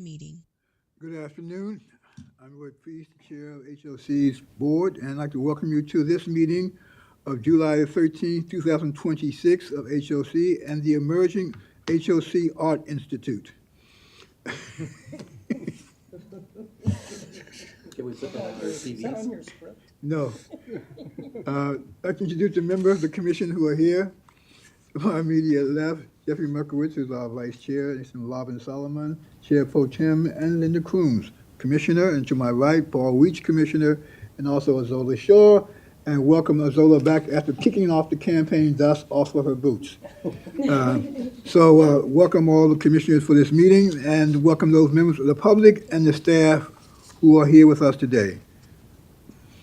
meeting. Good afternoon. I'm Roy Priest, the Chair of HOC's Board, and I'd like to welcome you to this meeting of July 13th, 2026 of HOC and the emerging HOC Art Institute. Can we put that on our Is that on CVs? your script? No. I'd like to introduce the members of the commission who are here. To my immediate left, Jeffrey Merkowitz, who's our vice chair, and Robin Solomon, Chair Pro Tem, and Linda Crooms, commissioner, and to my right, Paul Weech, commissioner, and also Azola Shaw, and welcome Azola back after kicking off the campaign dust off of her boots. So welcome all the commissioners for this meeting, and welcome those members of the public and the staff who are here with us today.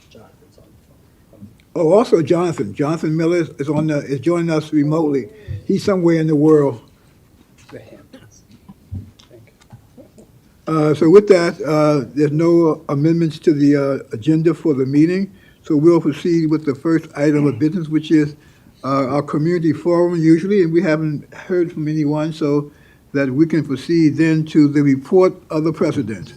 Jonathan's on the phone. Oh, also Jonathan. Jonathan Miller is joining us remotely. He's somewhere in the world. The Hamptons. So with that, there's no amendments to the agenda for the meeting. So we'll proceed with the first item of business, which is our community forum usually, and we haven't heard from anyone, so that we can proceed then to the report of the president.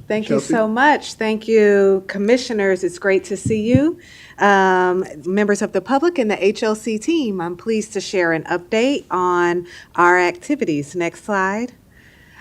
Thank you Chelsea? so much. Thank you, commissioners. It's great to see you. Members of the public and the HLC team, I'm pleased to share an update on our activities. Next slide.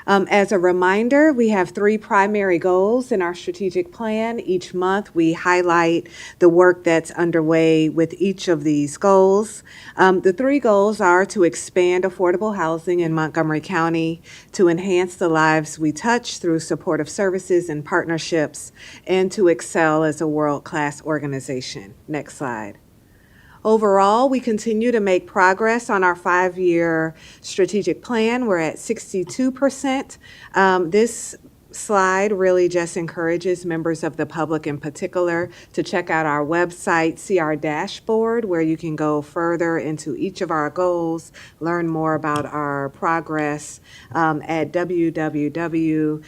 As a reminder, we have three primary goals in our strategic plan. Each month, we highlight the work that's underway with each of these goals. The three goals are to expand affordable housing in Montgomery County, to enhance the lives we touch through supportive services and partnerships, and to excel as a world-class organization. Next slide. Overall, we continue to make progress on our 5-year strategic plan. We're at 62%. This slide really just encourages members of the public in particular to check out our website, see our dashboard, where you can go further into each of our goals, learn more about our progress at www.hocmc.org.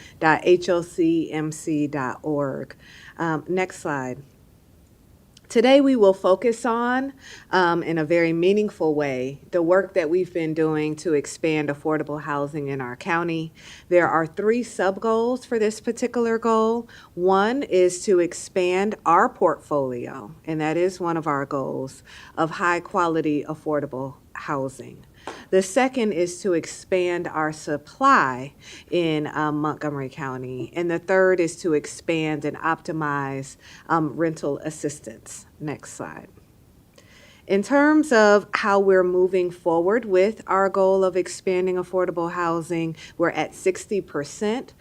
Next slide. Today, we will focus on, in a very meaningful way, the work that we've been doing to expand affordable housing in our county. There are three sub-goals for this particular goal. One is to expand our portfolio, and that is one of our goals, of high-quality affordable housing. The second is to expand our supply in Montgomery County. And the third is to expand and optimize rental assistance. Next slide. In terms of how we're moving forward with our goal of expanding affordable housing, we're at 60%.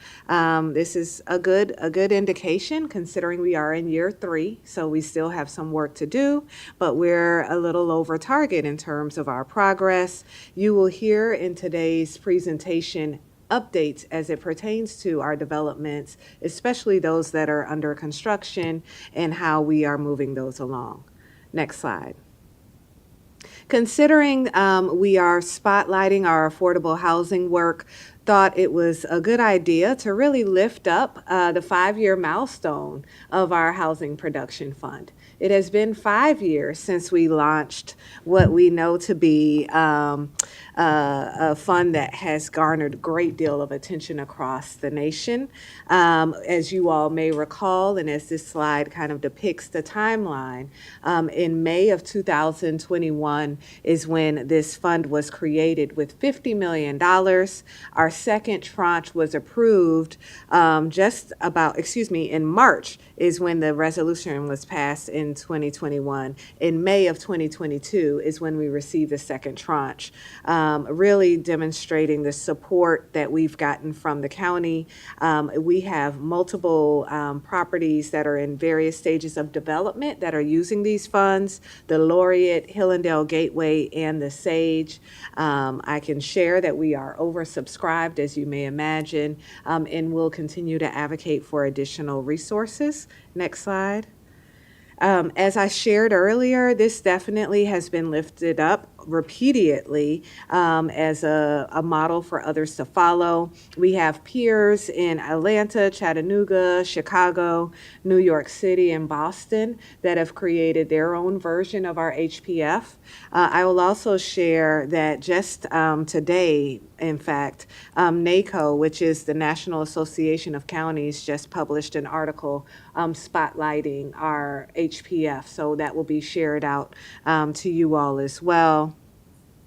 This is a good indication considering we are in year 3, so we still have some work to do, but we're a little over target in terms of our progress. You will hear in today's presentation updates as it pertains to our developments, especially those that are under construction, and how we are moving those along. Next slide. Considering we are spotlighting our affordable housing work, thought it was a good idea to really lift up the 5-year milestone of our housing production fund. It has been 5 years since we launched what we know to be a fund that has garnered a great deal of attention across the nation. As you all may recall, and as this slide kind of depicts the timeline, in May of 2021 is when this fund was created with $50 million. Our second tranche was approved in March is when the resolution was passed in 2021. In May of 2022 is when we received the second tranche, really demonstrating the support that we've gotten from the county. We have multiple properties that are in various stages of development that are using these funds, the Laureate, Hillendale Gateway, and the Sage. I can share that we are oversubscribed, as you may imagine, and will continue to advocate for additional resources. Next slide. As I shared earlier, this definitely has been lifted up repeatedly as a model for others to follow. We have peers in Atlanta, Chattanooga, Chicago, New York City, and Boston that have created their own version of our HPF. I will also share that just today, in fact, NACO, which is the National Association of Counties, just published an article spotlighting our HPF. So that will be shared out to you all as well.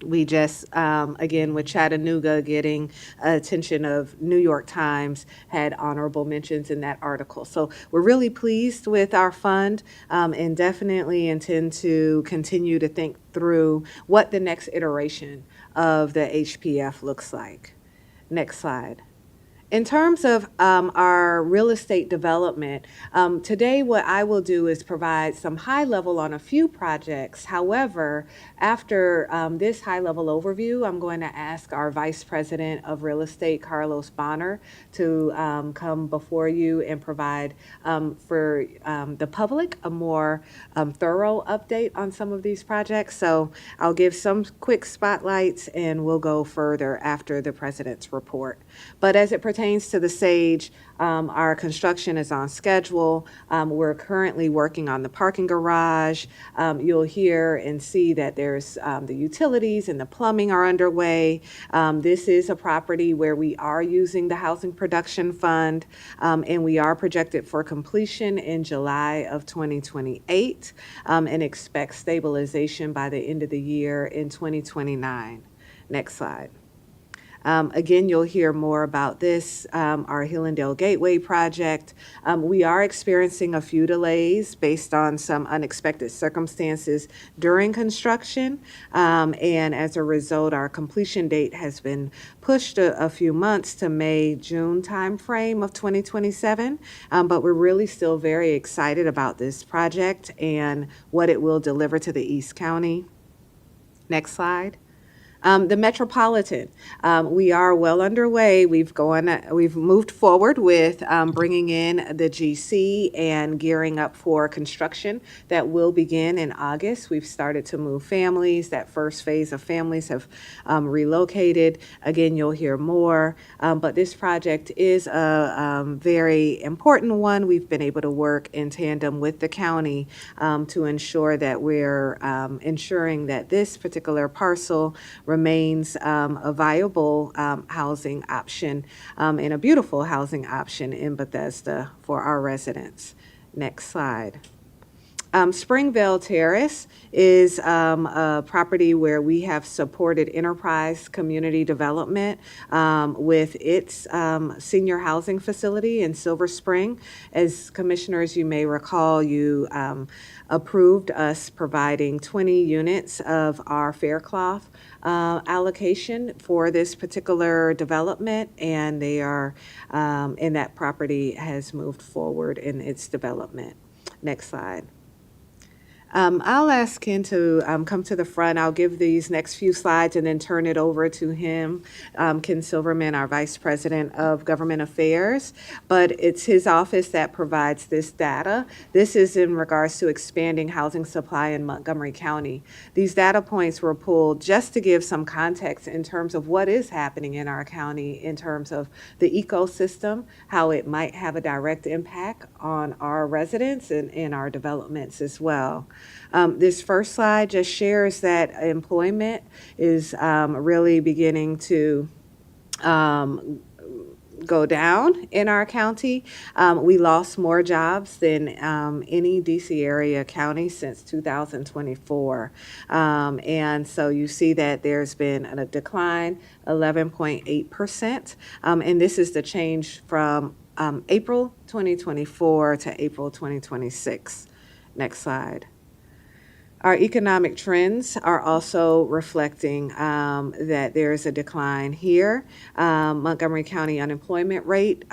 We just, again, with Chattanooga getting attention of New York Times, had honorable mentions in that article. So we're really pleased with our fund and definitely intend to continue to think through what the next iteration of the HPF looks like. Next slide. In terms of our real estate development, today what I will do is provide some high level on a few projects. However, after this high level overview, I'm going to ask our Vice President of Real Estate, Carlos Bonner, to come before you and provide for the public a more thorough update on some of these projects. So I'll give some quick spotlights and we'll go further after the President's report. But as it pertains to the SAGE, our construction is on schedule. We're currently working on the parking garage. You'll hear and see that there's the utilities and the plumbing are underway. This is a property where we are using the Housing Production Fund, and we are projected for completion in July of 2028 and expect stabilization by the end of the year in 2029. Next slide. Again, you'll hear more about this, our Hillendale Gateway project. We are experiencing a few delays based on some unexpected circumstances during construction. And as a result, our completion date has been pushed a few months to May, June timeframe of 2027. But we're really still very excited about this project and what it will deliver to the East County. Next slide. The Metropolitan, we are well underway. We've moved forward with bringing in the GC and gearing up for construction that will begin in August. We've started to move families. That first phase of families have relocated. Again, you'll hear more, but this project is a very important one. We've been able to work in tandem with the county to ensure that we're ensuring that this particular parcel remains a viable housing option and a beautiful housing option in Bethesda for our residents. Next slide. Springvale Terrace is a property where we have supported enterprise community development with its senior housing facility in Silver Spring. As commissioners, you may recall, you approved us providing 20 units of our Faircloth allocation for this particular development, and they are, and that property has moved forward in its development. Next slide. I'll ask Ken to come to the front. I'll give these next few slides and then turn it over to him, Ken Silverman, our Vice President of Government Affairs. But it's his office that provides this data. This is in regards to expanding housing supply in Montgomery County. These data points were pulled just to give some context in terms of what is happening in our county in terms of the ecosystem, how it might have a direct impact on our residents and our developments as well. This first slide just shares that employment is really beginning to go down in our county. We lost more jobs than any DC area county since 2024. And so you see that there's been a decline, 11.8%. And this is the change from April 2024 to April 2026. Next slide. Our economic trends are also reflecting that there is a decline here. Montgomery County unemployment rate,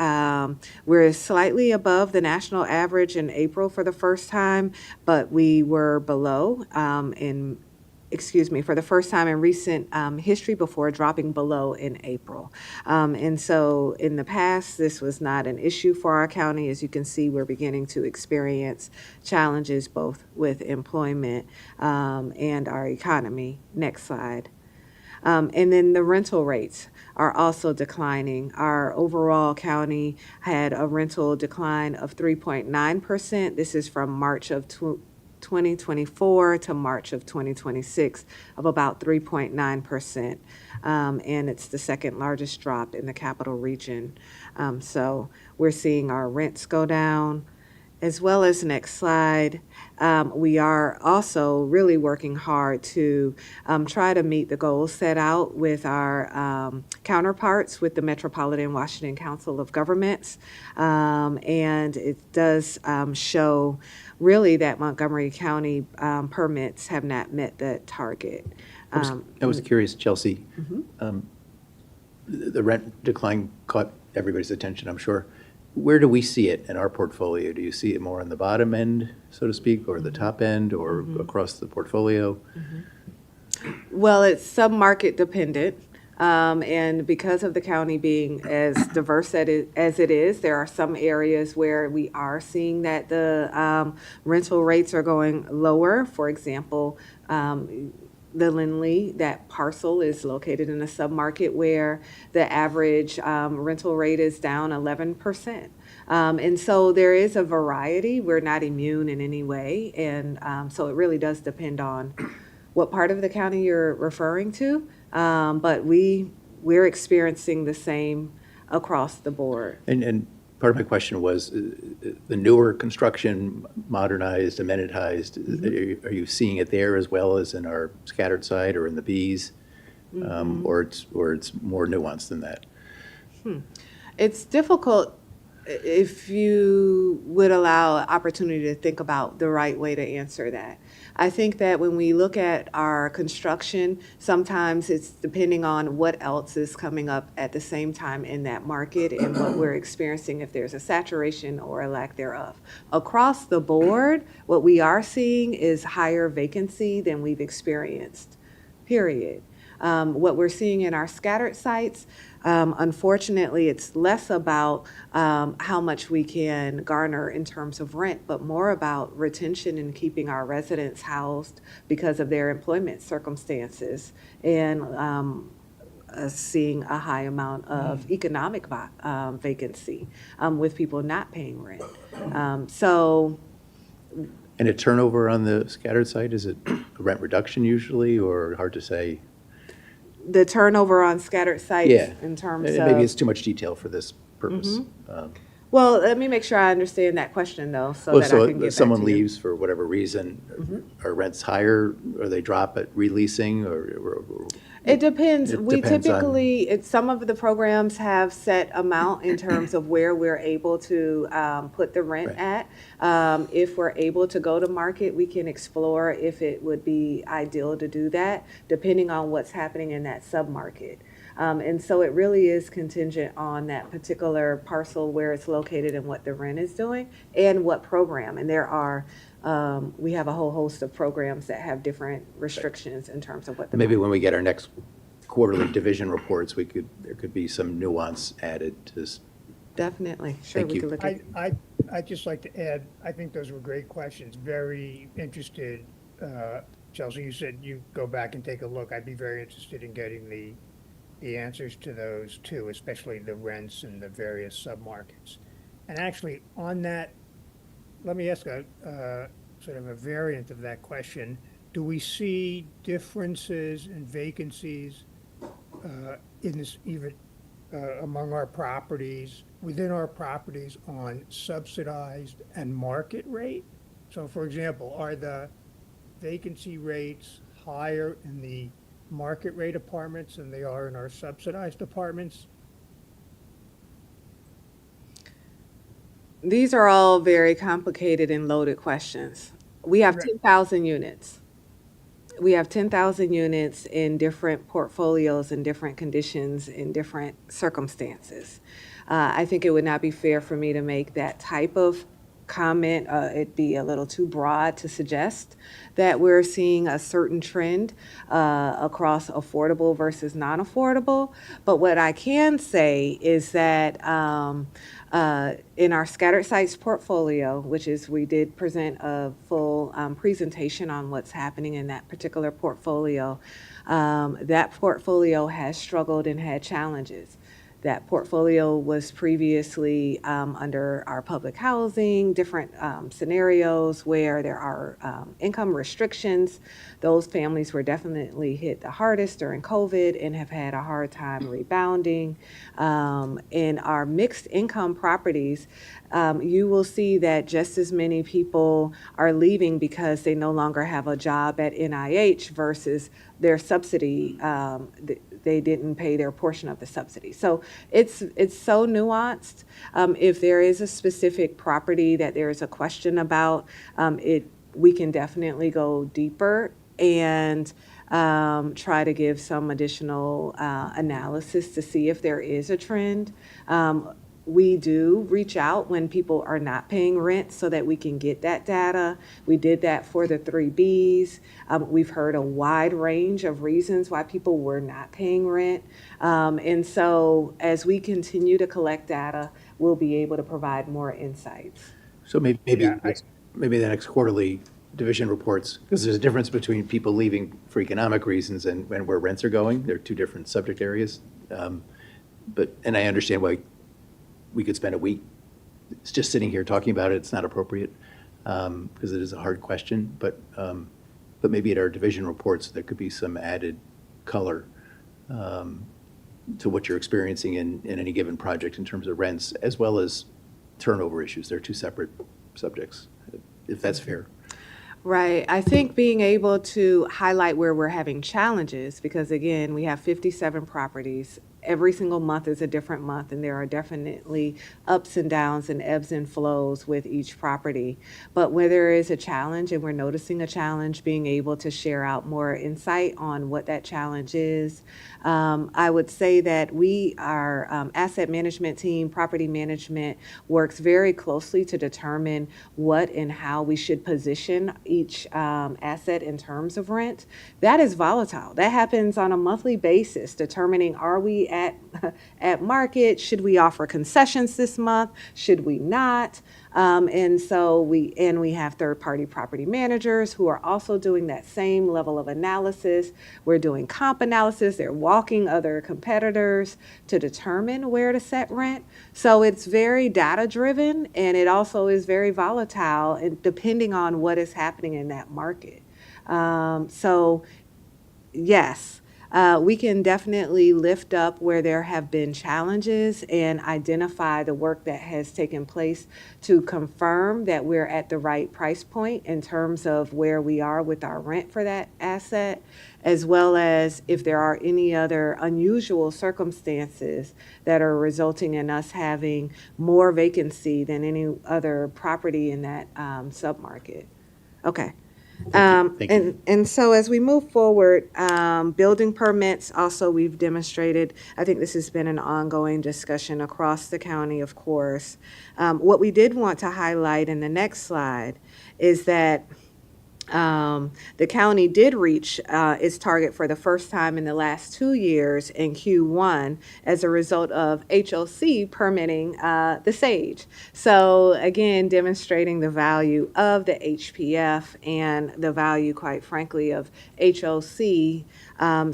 we're slightly above the national average in April for the first time, but we were below in for the first time in recent history before dropping below in April. And so in the past, this was not an issue for our county. As you can see, we're beginning to experience challenges both with employment and our economy. Next slide. And then the rental rates are also declining. Our overall county had a rental decline of 3.9%. This is from March of 2024 to March of 2026 of about 3.9%. And it's the second largest drop in the capital region. So we're seeing our rents go down. As well as, next slide, we are also really working hard to try to meet the goals set out with our counterparts with the Metropolitan Washington Council of Governments. And it does show really that Montgomery County permits have not met that target. I was curious, Chelsea. Mm-hmm. The rent decline caught everybody's attention, I'm sure. Where do we see it in our portfolio? Do you see it more on the bottom end, so to speak, or the top end, or across the portfolio? Well, it's sub-market dependent. And because of the county being as diverse as it is, there are some areas where we are seeing that the rental rates are going lower. For example, the Lindley, that parcel is located in a submarket where the average rental rate is down 11%. And so there is a variety. We're not immune in any way. And so it really does depend on what part of the county you're referring to. But we're experiencing the same across the board. And part of my question was the newer construction, modernized, amenitized, are you seeing it there as well as in our scattered site or in the Bs? Or it's more nuanced than that? It's difficult if you would allow an opportunity to think about the right way to answer that. I think that when we look at our construction, sometimes it's depending on what else is coming up at the same time in that market and what we're experiencing, if there's a saturation or a lack thereof. Across the board, what we are seeing is higher vacancy than we've experienced, period. What we're seeing in our scattered sites, unfortunately, it's less about how much we can garner in terms of rent, but more about retention and keeping our residents housed because of their employment circumstances and seeing a high amount of economic vacancy with people not paying rent. And a turnover on the scattered site, is it a rent reduction usually, or hard to say? The turnover on scattered sites Yeah. in terms of... Maybe it's too much detail for this purpose. Well, let me make sure I understand that question, though, so that I can get back to you. Someone leaves for whatever reason, are rents higher, or they drop at releasing, or It depends. It We depends on- typically, some of the programs have set amount in terms of where we're able to put the rent Right. at. If we're able to go to market, we can explore if it would be ideal to do that, depending on what's happening in that submarket. And so it really is contingent on that particular parcel, where it's located and what the rent is doing and what program. And there are, we have a whole host of programs that have different restrictions in terms of what the. maybe when we get our next quarterly division reports, there could be some nuance added to this. Definitely. Sure, Thank we you. could look at. I'd just like to add, I think those were great questions. Very interested, Chelsea, you said you go back and take a look. I'd be very interested in getting the answers to those too, especially the rents in the various submarkets. And actually, on that, let me ask a sort of a variant of that question. Do we see differences in vacancies in this, even among our properties, within our properties, on subsidized and market rate? So for example, are the vacancy rates higher in the market rate apartments than they are in our subsidized apartments? These are all very complicated and loaded questions. We have Right. 10,000 units. We have 10,000 units in different portfolios, in different conditions, in different circumstances. I think it would not be fair for me to make that type of comment, it'd be a little too broad to suggest that we're seeing a certain trend across affordable versus non-affordable. But what I can say is that in our scattered sites portfolio, which is we did present a full presentation on what's happening in that particular portfolio, that portfolio has struggled and had challenges. That portfolio was previously under our public housing, different scenarios where there are income restrictions. Those families were definitely hit the hardest during COVID and have had a hard time rebounding. In our mixed income properties, you will see that just as many people are leaving because they no longer have a job at NIH versus their subsidy, they didn't pay their portion of the subsidy. So it's so nuanced. If there is a specific property that there is a question about, we can definitely go deeper and try to give some additional analysis to see if there is a trend. We do reach out when people are not paying rent so that we can get that data. We did that for the 3Bs. We've heard a wide range of reasons why people were not paying rent. And so as we continue to collect data, we'll be able to provide more insights. So maybe Yeah, maybe the next quarterly division reports, because there's a difference between people leaving for economic reasons and where rents are going. They're two different subject areas. And I understand why we could spend a week just sitting here talking about it. It's not appropriate because it is a hard question. But maybe at our division reports, there could be some added color to what you're experiencing in any given project in terms of rents, as well as turnover issues. They're two separate subjects, if that's fair. Right. I think being able to highlight where we're having challenges, because again, we have 57 properties. Every single month is a different month, and there are definitely ups and downs and ebbs and flows with each property. But where there is a challenge and we're noticing a challenge, being able to share out more insight on what that challenge is. I would say that our asset management team, property management, works very closely to determine what and how we should position each asset in terms of rent. That is volatile. That happens on a monthly basis, determining are we at market? Should we offer concessions this month? Should we not? And so we have third-party property managers who are also doing that same level of analysis. We're doing comp analysis. They're walking other competitors to determine where to set rent. So it's very data-driven, and it also is very volatile, and depending on what is happening in that market. So yes. We can definitely lift up where there have been challenges and identify the work that has taken place to confirm that we're at the right price point in terms of where we are with our rent for that asset, as well as if there are any other unusual circumstances that are resulting in us having more vacancy than any other property in that submarket. Okay. Thank you. And so as we move forward, building permits, also we've demonstrated, I think this has been an ongoing discussion across the county, of course. What we did want to highlight in the next slide is that the county did reach its target for the first time in the last 2 years in Q1 as a result of HOC permitting the SAGE. So again, demonstrating the value of the HPF and the value, quite frankly, of HOC,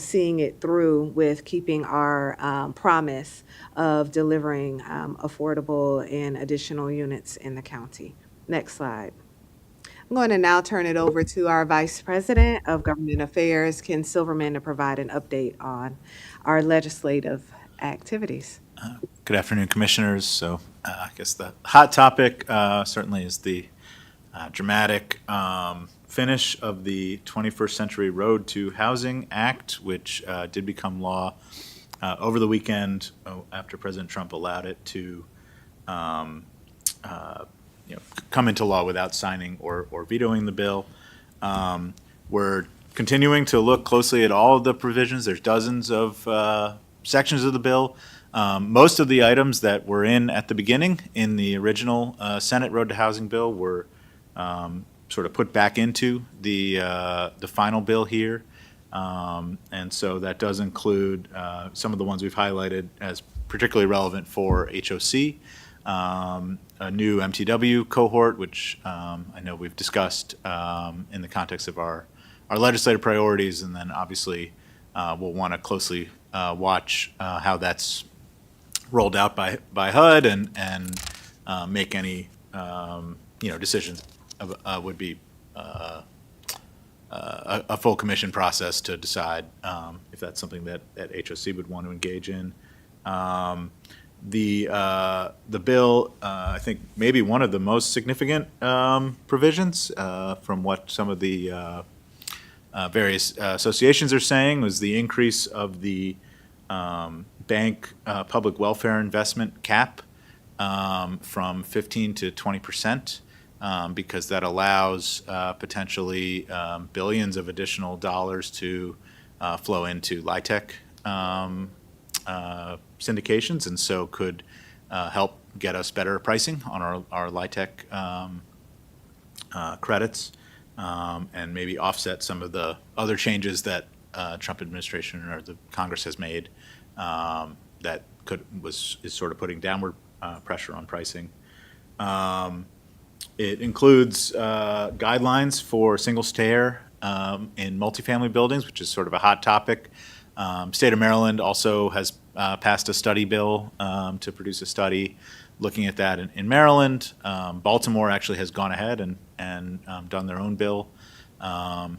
seeing it through with keeping our promise of delivering affordable and additional units in the county. Next slide. I'm going to now turn it over to our Vice President of Government Affairs, Ken Silverman, to provide an update on our legislative activities. Good afternoon, Commissioners. So I guess the hot topic certainly is the dramatic finish of the 21st Century Road to Housing Act, which did become law over the weekend after President Trump allowed it to come into law without signing or vetoing the bill. We're continuing to look closely at all of the provisions. There's dozens of sections of the bill Most of the items that were in at the beginning in the original Senate Road to Housing bill were sort of put back into the final bill here. And so that does include some of the ones we've highlighted as particularly relevant for HOC, a new MTW cohort, which I know we've discussed in the context of our legislative priorities, and then obviously we'll want to closely watch how that's rolled out by HUD and make any decisions. Would be a full commission process to decide if that's something that HOC would want to engage in. The bill, I think, maybe one of the most significant provisions from what some of the various associations are saying was the increase of the bank public welfare investment cap from 15 to 20%. Because that allows potentially billions of additional dollars to flow into LIHTC syndications, and so could help get us better pricing on our LIHTC credits, and maybe offset some of the other changes that Trump administration or the Congress has made that is sort of putting downward pressure on pricing. It includes guidelines for single stair in multifamily buildings, which is sort of a hot topic. State of Maryland also has passed a study bill to produce a study looking at that in Maryland. Baltimore actually has gone ahead and done their own bill. And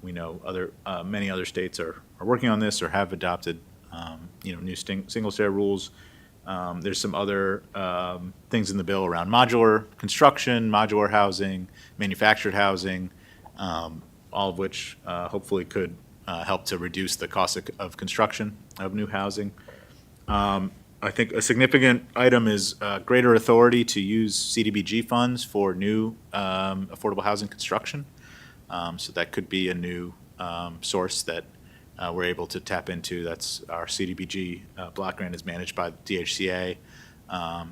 we know many other states are working on this or have adopted new single stair rules. There's some other things in the bill around modular construction, modular housing, manufactured housing, all of which hopefully could help to reduce the cost of construction of new housing. I think a significant item is greater authority to use CDBG funds for new affordable housing construction. So that could be a new source that we're able to tap into. That's our CDBG block grant is managed by the DHCA.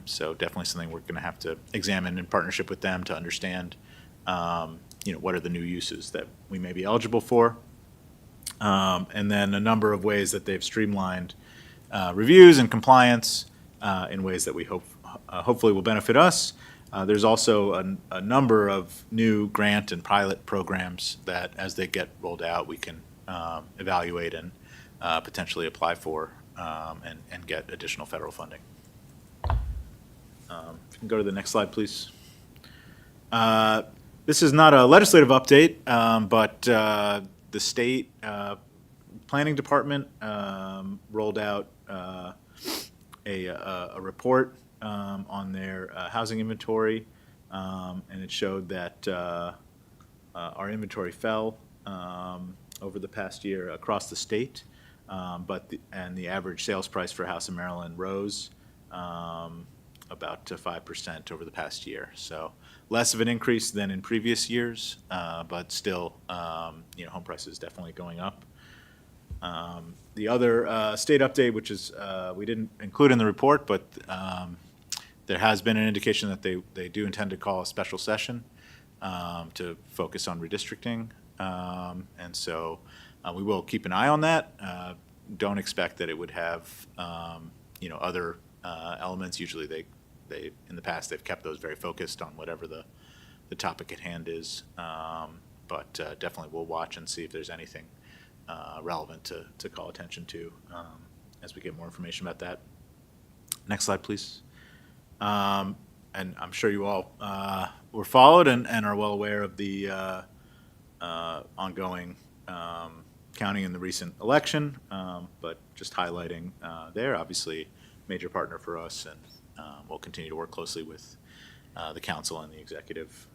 So definitely something we're going to have to examine in partnership with them to understand, what are the new uses that we may be eligible for. And then a number of ways that they've streamlined reviews and compliance in ways that we hopefully will benefit us. There's also a number of new grant and pilot programs that, as they get rolled out, we can evaluate and potentially apply for and get additional federal funding. If you can go to the next slide, please. This is not a legislative update, but the state planning department rolled out a report on their housing inventory, and it showed that our inventory fell over the past year across the state, but the average sales price for a house in Maryland rose about 5% over the past year. So less of an increase than in previous years, but still, home prices definitely going up. The other state update, which is we didn't include in the report, but there has been an indication that they do intend to call a special session to focus on redistricting. And so we will keep an eye on that. Don't expect that it would have, other elements. Usually they in the past, they've kept those very focused on whatever the topic at hand is. But definitely we'll watch and see if there's anything relevant to call attention to as we get more information about that. Next slide, please. And I'm sure you all were followed and are well aware of the ongoing counting in the recent election, but just highlighting there, obviously, major partner for us, and we'll continue to work closely with the council and the executive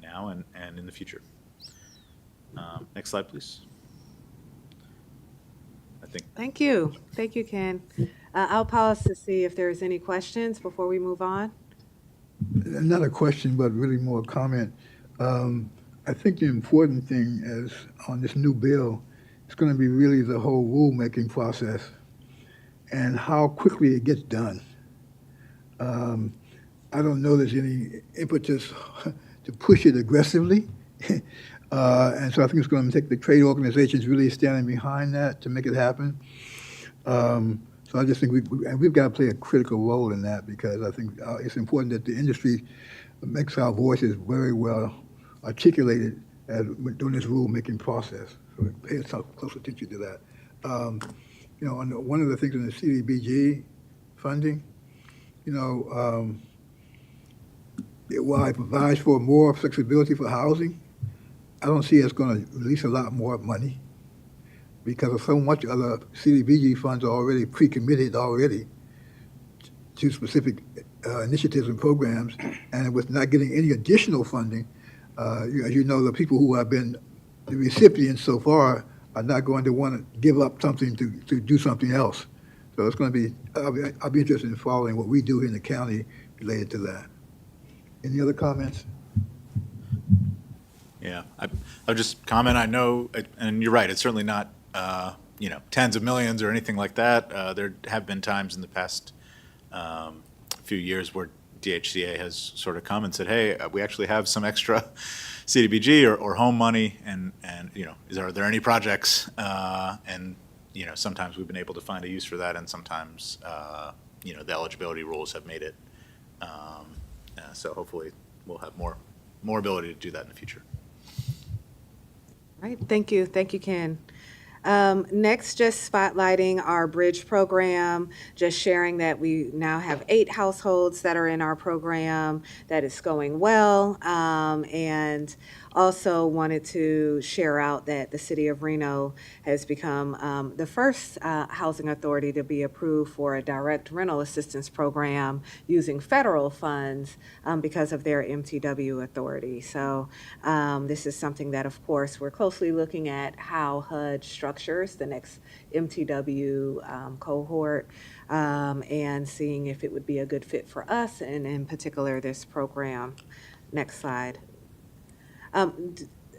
now and in the future. Next slide, please. Thank you. Thank you, Ken. I'll pause to see if there's any questions before we move on. Not a question, but really more a comment. I think the important thing is on this new bill, it's going to be really the whole rulemaking process. and how quickly it gets done. I don't know there's any impetus to push it aggressively. And so I think it's going to take the trade organizations really standing behind that to make it happen. So I just think we've got to play a critical role in that, because I think it's important that the industry makes our voices very well articulated during this rulemaking process. So pay close attention to that. One of the things in the CDBG funding, while it provides for more flexibility for housing, I don't see us going to release a lot more money, because of so much other CDBG funds are already pre-committed already to specific initiatives and programs, and with not getting any additional funding, as you know, the people who have been the recipients so far are not going to want to give up something to do something else. So it's going to be, I'll be interested in following what we do here in the county related to that. Any other comments? Yeah, I'll just comment, I know, and you're right, it's certainly not, tens of millions or anything like that. There have been times in the past few years where DHCA has sort of come and said, hey, we actually have some extra CDBG or home money, and are there any projects? And sometimes we've been able to find a use for that, and sometimes, the eligibility rules have made it. So hopefully we'll have more ability to do that in the future. Right, thank you, Ken. Next, just spotlighting our bridge program, just sharing that we now have 8 households that are in our program, that is going well, and also wanted to share out that the City of Reno has become the first housing authority to be approved for a direct rental assistance program using federal funds because of their MTW authority. So this is something that, of course, we're closely looking at how HUD structures the next MTW cohort and seeing if it would be a good fit for us, and in particular this program. Next slide.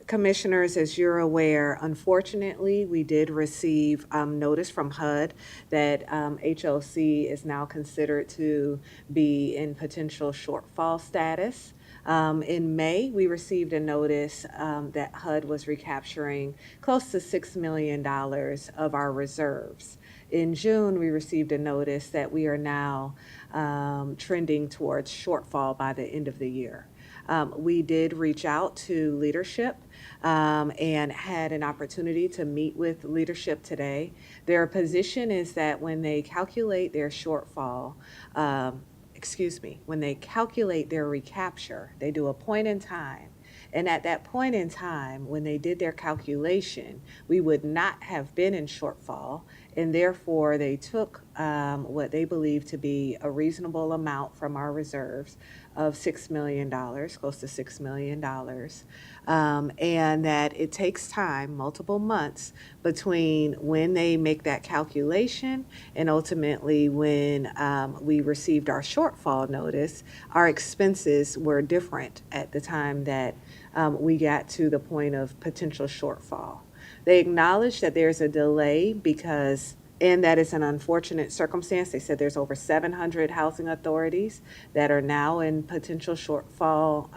Commissioners, as you're aware, unfortunately, we did receive notice from HUD that HOC is now considered to be in potential shortfall status. In May, we received a notice that HUD was recapturing close to $6 million of our reserves. In June, we received a notice that we are now trending towards shortfall by the end of the year. We did reach out to leadership and had an opportunity to meet with leadership today. Their position is that when they calculate their shortfall, when they calculate their recapture, they do a point in time. And at that point in time, when they did their calculation, we would not have been in shortfall, and therefore they took what they believe to be a reasonable amount from our reserves of $6 million, close to $6 million, and that it takes time, multiple months, between when they make that calculation and ultimately when we received our shortfall notice. Our expenses were different at the time that we got to the point of potential shortfall. They acknowledge that there's a delay and that is an unfortunate circumstance. They said there's over 700 housing authorities that are now in potential shortfall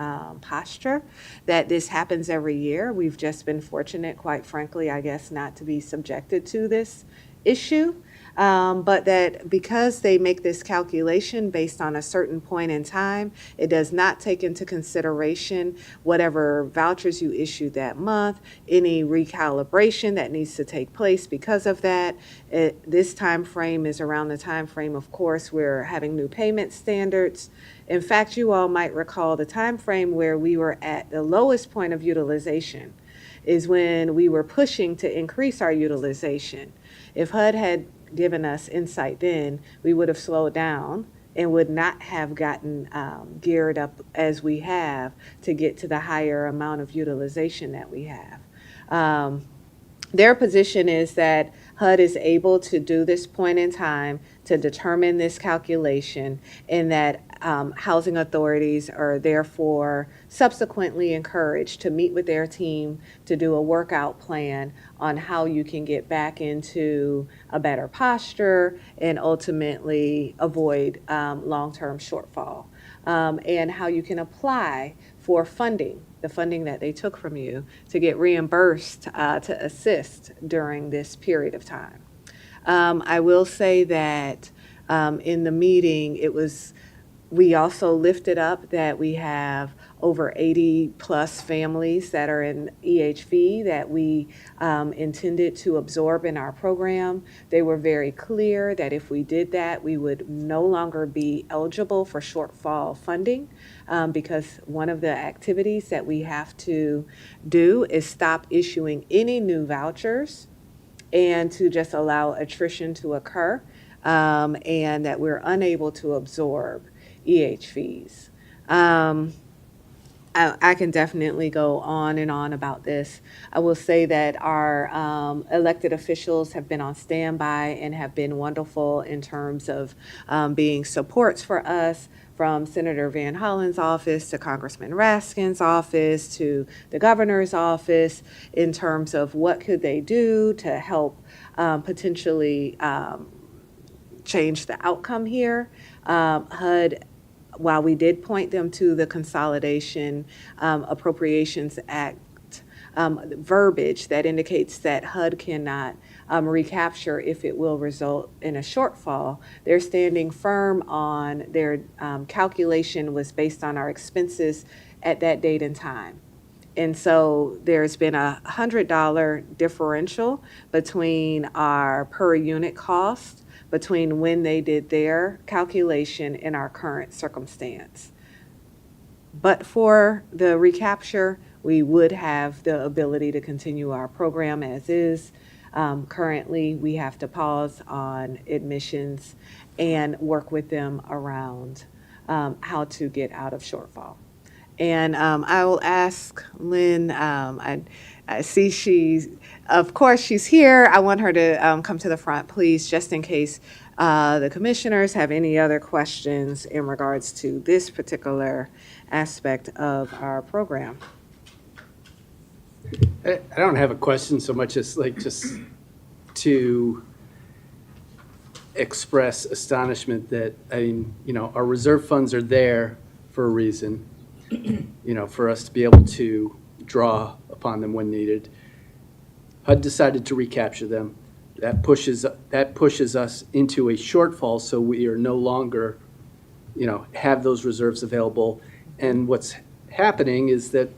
posture, that this happens every year. We've just been fortunate, quite frankly, I guess, not to be subjected to this issue. But that because they make this calculation based on a certain point in time, it does not take into consideration whatever vouchers you issued that month, any recalibration that needs to take place because of that. This time frame is around the time frame, of course, we're having new payment standards. In fact, you all might recall the time frame where we were at the lowest point of utilization is when we were pushing to increase our utilization. If HUD had given us insight then, we would have slowed down and would not have gotten geared up as we have to get to the higher amount of utilization that we have. Their position is that HUD is able to do this point in time to determine this calculation, and that housing authorities are therefore subsequently encouraged to meet with their team to do a workout plan on how you can get back into a better posture and ultimately avoid long-term shortfall, and how you can apply for funding, the funding that they took from you, to get reimbursed to assist during this period of time. I will say that in the meeting, we also lifted up that we have over 80-plus families that are in EHV that we intended to absorb in our program. They were very clear that if we did that, we would no longer be eligible for shortfall funding, because one of the activities that we have to do is stop issuing any new vouchers and to just allow attrition to occur, and that we're unable to absorb EHVs. I can definitely go on and on about this. I will say that our elected officials have been on standby and have been wonderful in terms of being supports for us, from Senator Van Hollen's office to Congressman Raskin's office to the governor's office, in terms of what could they do to help potentially change the outcome here. HUD, while we did point them to the Consolidation Appropriations Act verbiage that indicates that HUD cannot recapture if it will result in a shortfall, they're standing firm on their calculation was based on our expenses at that date and time. And so there's been a $100 differential between our per unit cost between when they did their calculation and our current circumstance. But for the recapture, we would have the ability to continue our program as is. Currently, we have to pause on admissions and work with them around how to get out of shortfall. And I will ask Lynn, I see of course she's here. I want her to come to the front, please, just in case the commissioners have any other questions in regards to this particular aspect of our program. I don't have a question so much as just to express astonishment that, our reserve funds are there for a reason, for us to be able to draw upon them when needed. HUD decided to recapture them. That pushes us into a shortfall, so we are no longer, have those reserves available. And what's happening is that,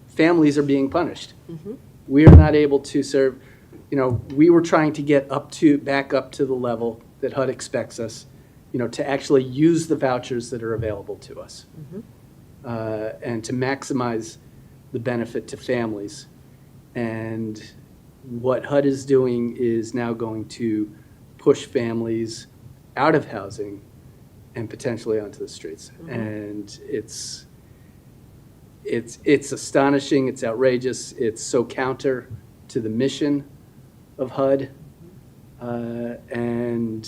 families are being punished. Mm-hmm. We are not able to serve, we were trying to get back up to the level that HUD expects us, to actually use the vouchers that are available to us. Mm-hmm. And to maximize the benefit to families. And what HUD is doing is now going to push families out of housing and potentially onto the streets. Mm-hmm. And it's astonishing, it's outrageous, it's so counter to the mission of HUD. I'm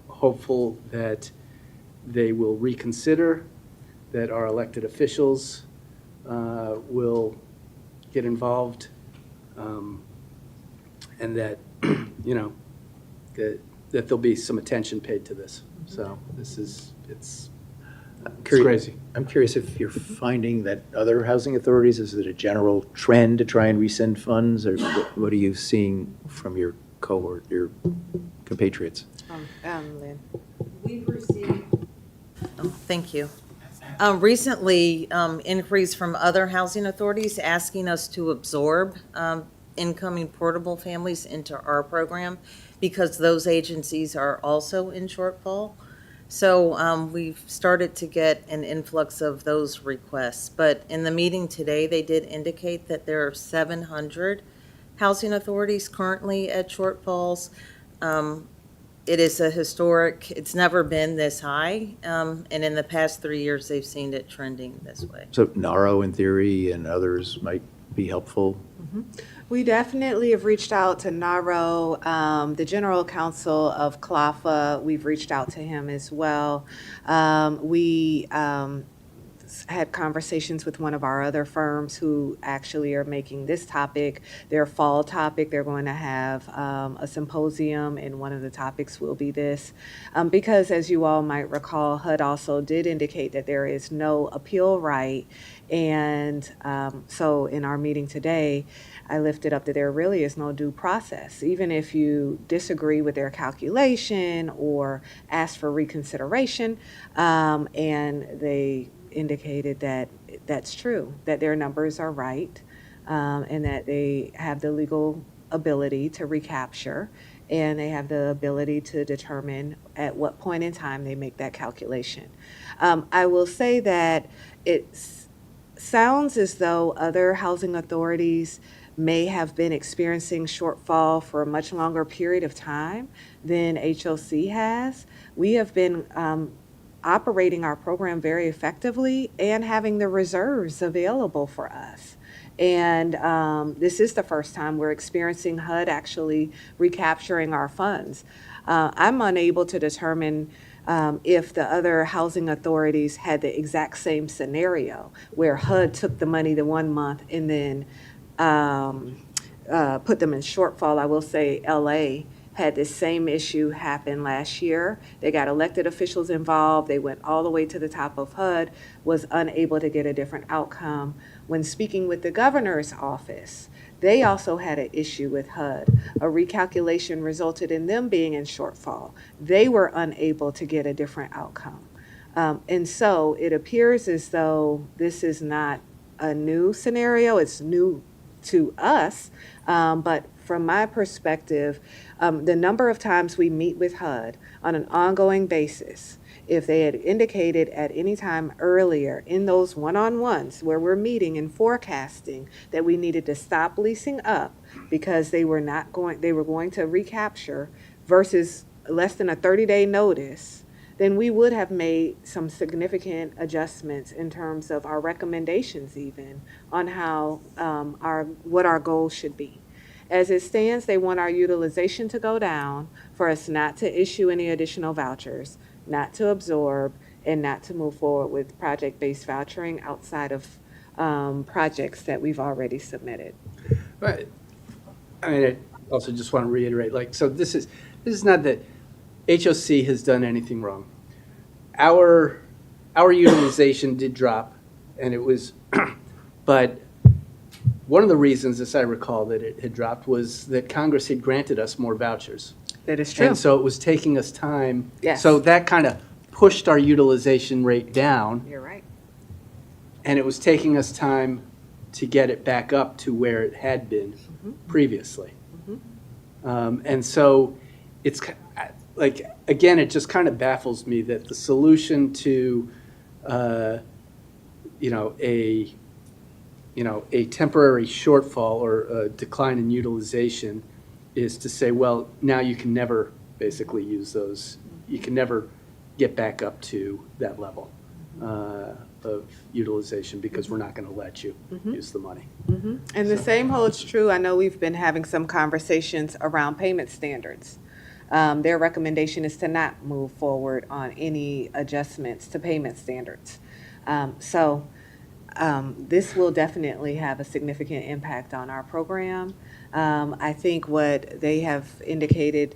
hopeful that they will reconsider, that our elected officials will get involved, and that, that there'll be some attention paid to this. So it's crazy. I'm curious if you're finding that other housing authorities, is it a general trend to try and resend funds, or what are you seeing from your cohort, your compatriots? Lynn. We've received, thank you. Recently, inquiries from other housing authorities asking us to absorb incoming portable families into our program because those agencies are also in shortfall. So we've started to get an influx of those requests. But in the meeting today, they did indicate that there are 700 housing authorities currently at shortfalls. It is a historic, it's never been this high. And in the past 3 years, they've seen it trending this way. So NARO, in theory, and others might be helpful? We definitely have reached out to Naro, the general counsel of CLAFA. We've reached out to him as well. We had conversations with one of our other firms who actually are making this topic their fall topic. They're going to have a symposium, and one of the topics will be this. Because as you all might recall, HUD also did indicate that there is no appeal right. And so in our meeting today, I lifted up that there really is no due process. Even if you disagree with their calculation or ask for reconsideration, and they indicated that that's true, that their numbers are right, and that they have the legal ability to recapture, and they have the ability to determine at what point in time they make that calculation. I will say that it sounds as though other housing authorities may have been experiencing shortfall for a much longer period of time than HOC has. We have been operating our program very effectively and having the reserves available for us. And this is the first time we're experiencing HUD actually recapturing our funds. I'm unable to determine if the other housing authorities had the exact same scenario where HUD took the money the 1 month and then put them in shortfall. I will say LA had this same issue happen last year. They got elected officials involved. They went all the way to the top of HUD, was unable to get a different outcome. When speaking with the governor's office, they also had an issue with HUD. A recalculation resulted in them being in shortfall. They were unable to get a different outcome. And so it appears as though this is not a new scenario. It's new to us, but from my perspective, the number of times we meet with HUD on an ongoing basis, if they had indicated at any time earlier in those one-on-ones where we're meeting and forecasting that we needed to stop leasing up because they were going to recapture versus less than a 30-day notice, then we would have made some significant adjustments in terms of our recommendations even on how what our goals should be. As it stands, they want our utilization to go down, for us not to issue any additional vouchers, not to absorb, and not to move forward with project-based vouchering outside of projects that we've already submitted. But, I mean, I also just want to reiterate, like, so this is not that HOC has done anything wrong. Our utilization did drop, and it was, but one of the reasons, as I recall, that it had dropped was that Congress had granted us more vouchers. That is true. And so it was taking us time. Yes. So that kind of pushed our utilization rate down, You're right. and it was taking us time to get it back up to where it had been previously. And so it's like, again, it just kind of baffles me that the solution to, a temporary shortfall or a decline in utilization is to say, well, now you can never basically use those. You can never get back up to that level of utilization because we're not going to let you use the money. And the same holds true. I know we've been having some conversations around payment standards. Their recommendation is to not move forward on any adjustments to payment standards. So this will definitely have a significant impact on our program. I think what they have indicated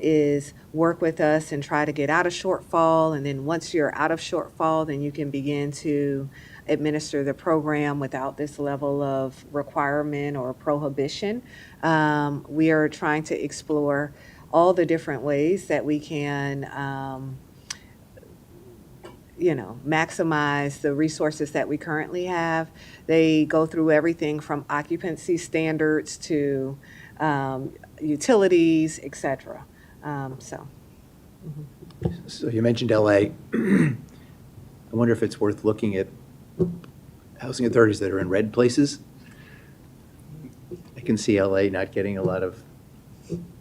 is work with us and try to get out of shortfall. And then once you're out of shortfall, then you can begin to administer the program without this level of requirement or prohibition. We are trying to explore all the different ways that we can maximize the resources that we currently have. They go through everything from occupancy standards to utilities, et cetera. So you mentioned LA. I wonder if it's worth looking at housing authorities that are in red places. I can see LA not getting a lot of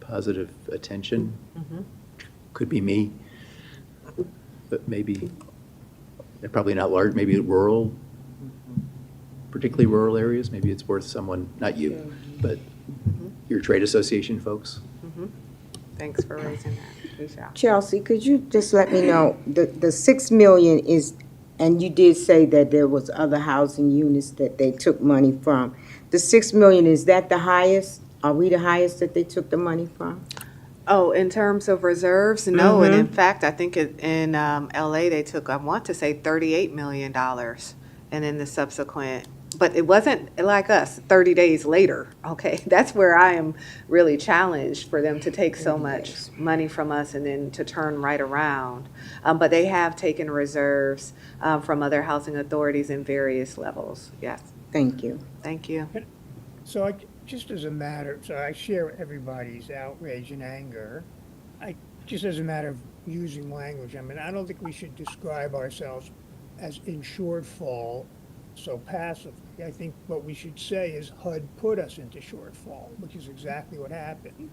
positive attention. Could be me, but maybe they're probably not large, maybe rural particularly rural areas? Maybe it's worth someone, not you, but your trade association folks? Thanks for raising that. We shall. Chelsea, could you just let me know, the 6 million is, and you did say that there was other housing units that they took money from. The 6 million, is that the highest? Are we the highest that they took the money from? Oh, in terms of reserves, no. And in fact, I think in LA, they took, I want to say $38 million. And in the subsequent, but it wasn't like us, 30 days later, okay? That's where I am really challenged for them to take so much money from us and then to turn right around. But they have taken reserves from other housing authorities in various levels. Yes, Thank you. thank you. So just as a matter, so I share everybody's outrage and anger. Just as a matter of using language, I mean, I don't think we should describe ourselves as in shortfall so passively. I think what we should say is HUD put us into shortfall, which is exactly what happened.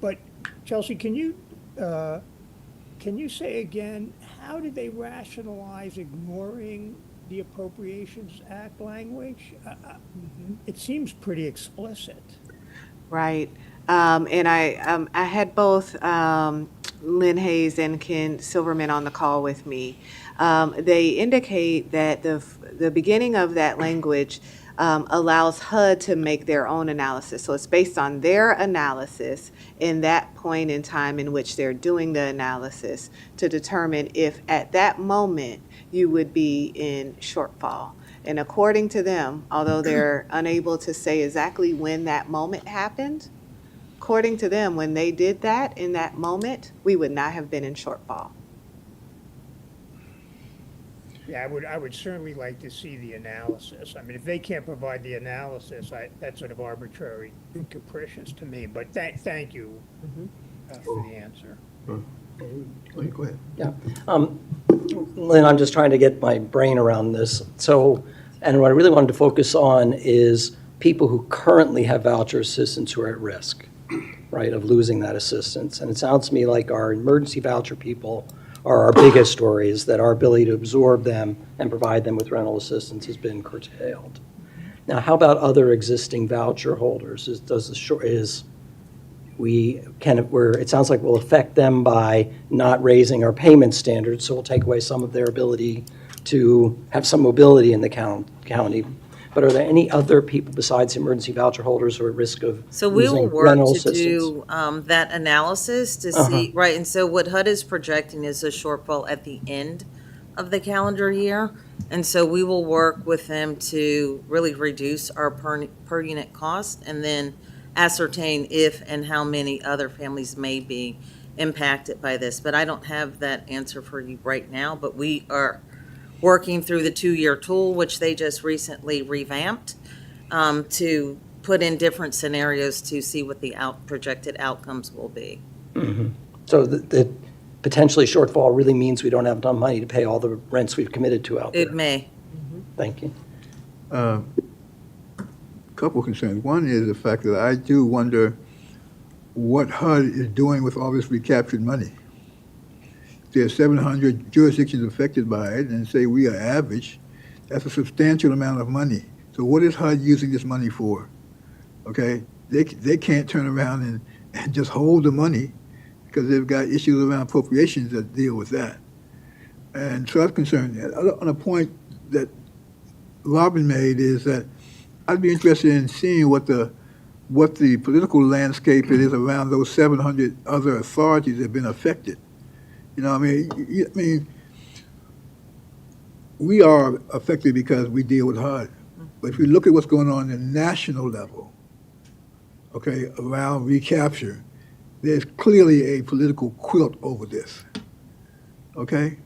But Chelsea, can you say again, how did they rationalize ignoring the Appropriations Act language? It seems pretty explicit. Right. And I had both Lynn Hayes and Ken Silverman on the call with me. They indicate that the beginning of that language allows HUD to make their own analysis. So it's based on their analysis in that point in time in which they're doing the analysis to determine if at that moment you would be in shortfall. And according to them, although they're unable to say exactly when that moment happened, according to them, when they did that in that moment, we would not have been in shortfall. Yeah, I would certainly like to see the analysis. I mean, if they can't provide the analysis, that's sort of arbitrary and capricious to me. But thank you for the answer. Go ahead. Yeah. Lynn, I'm just trying to get my brain around this. So, and what I really wanted to focus on is people who currently have voucher assistance who are at risk, right, of losing that assistance. And it sounds to me like our emergency voucher people are our biggest stories, that our ability to absorb them and provide them with rental assistance has been curtailed. Now, how about other existing voucher holders? It sounds like we'll affect them by not raising our payment standards, so we'll take away some of their ability to have some mobility in the county. But are there any other people besides emergency voucher holders who are at risk of So we will losing work rental to assistance? do that analysis to see, right, and so what HUD is projecting is a shortfall at the end of the calendar year. And so we will work with them to really reduce our per unit cost and then ascertain if and how many other families may be impacted by this. But I don't have that answer for you right now, but we are working through the 2-year tool, which they just recently revamped, to put in different scenarios to see what the projected outcomes will be. So the potentially shortfall really means we don't have enough money to pay all the rents we've committed to out there. It may. Thank you. Couple concerns. One is the fact that I do wonder what HUD is doing with all this recaptured money. There's 700 jurisdictions affected by it, and say we are average. That's a substantial amount of money. So what is HUD using this money for? Okay, they can't turn around and just hold the money because they've got issues around appropriations that deal with that. And so I'm concerned. On a point that Robin made is that I'd be interested in seeing what the political landscape is around those 700 other authorities that have been affected. You know, I mean, we are affected because we deal with HUD. But if we look at what's going on at the national level, okay, around recapture, there's clearly a political quilt over this, okay?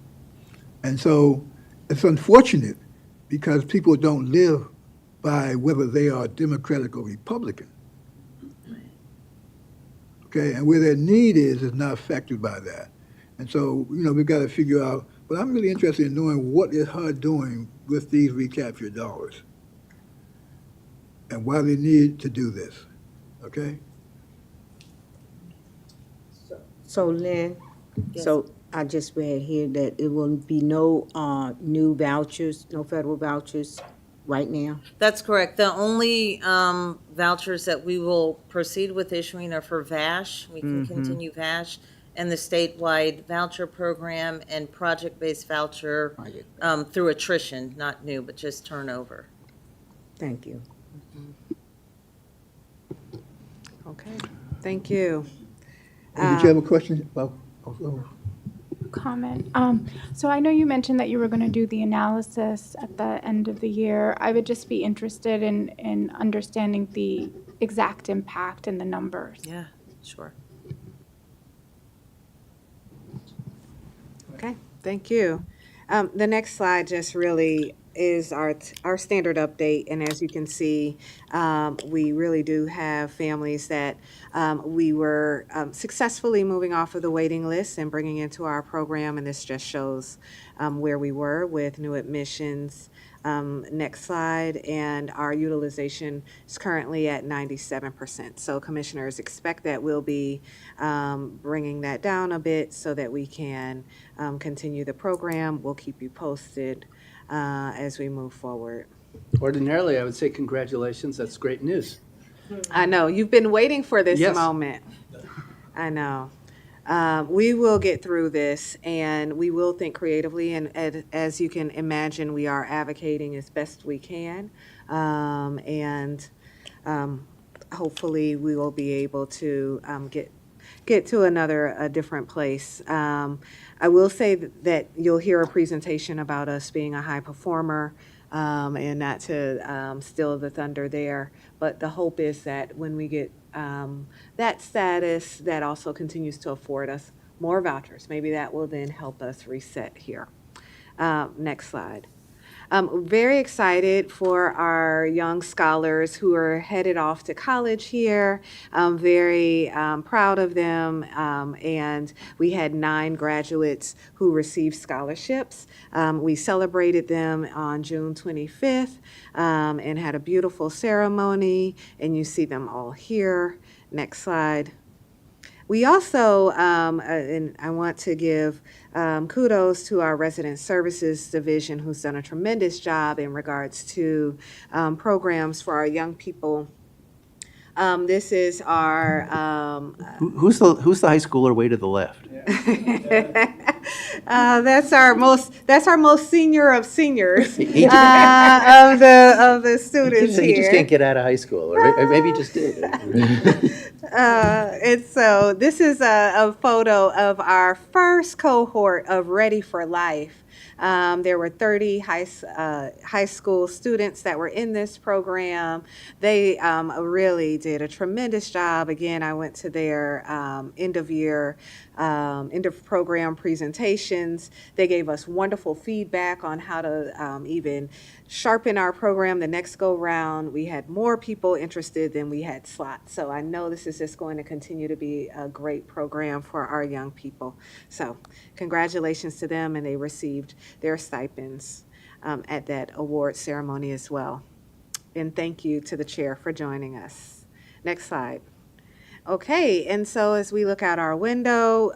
And so it's unfortunate because people don't live by whether they are Democratic or Republican, okay? And where their need is not affected by that. And so, you know, we've got to figure out, but I'm really interested in knowing what is HUD doing with these recaptured dollars and why they need to do this, okay? So Lynn, Yes. so I just read here that it will be no new vouchers, no federal vouchers right now? That's correct. The only vouchers that we will proceed with issuing are for VASH. We can continue VASH and the statewide voucher program and project-based voucher through attrition, not new, but just turnover. Thank you. Okay, thank you. Did you have a question? Comment. So I know you mentioned that you were going to do the analysis at the end of the year. I would just be interested in understanding the exact impact and the numbers. Yeah, sure. Okay, thank you. The next slide just really is our standard update, and as you can see, we really do have families that we were successfully moving off of the waiting list and bringing into our program, and this just shows where we were with new admissions. Next slide, and our utilization is currently at 97%. So commissioners, expect that we'll be bringing that down a bit so that we can continue the program. We'll keep you posted as we move forward. Ordinarily, I would say congratulations, that's great news. I know, you've been waiting for this Yes. moment. I know. We will get through this, and we will think creatively, and as you can imagine, we are advocating as best we can. And hopefully, we will be able to get to a different place. I will say that you'll hear a presentation about us being a high performer, and not to steal the thunder there, but the hope is that when we get that status, that also continues to afford us more vouchers. Maybe that will then help us reset here. Next slide. Very excited for our young scholars who are headed off to college here. I'm very proud of them, and we had 9 graduates who received scholarships. We celebrated them on June 25th and had a beautiful ceremony, and you see them all here. Next slide. We also, and I want to give kudos to our Resident Services Division, who's done a tremendous job in regards to programs for our young people. This is our Who's the high schooler way to the left? that's our most senior of seniors of the students He just here. can't get out of high school, or maybe he just did. And so this is a photo of our first cohort of Ready for Life. There were 30 high school students that were in this program. They really did a tremendous job. Again, I went to their end of program presentations. They gave us wonderful feedback on how to even sharpen our program the next go round. We had more people interested than we had slots. So I know this is just going to continue to be a great program for our young people. So congratulations to them, and they received their stipends at that award ceremony as well. And thank you to the chair for joining us. Next slide. Okay, and so as we look out our window,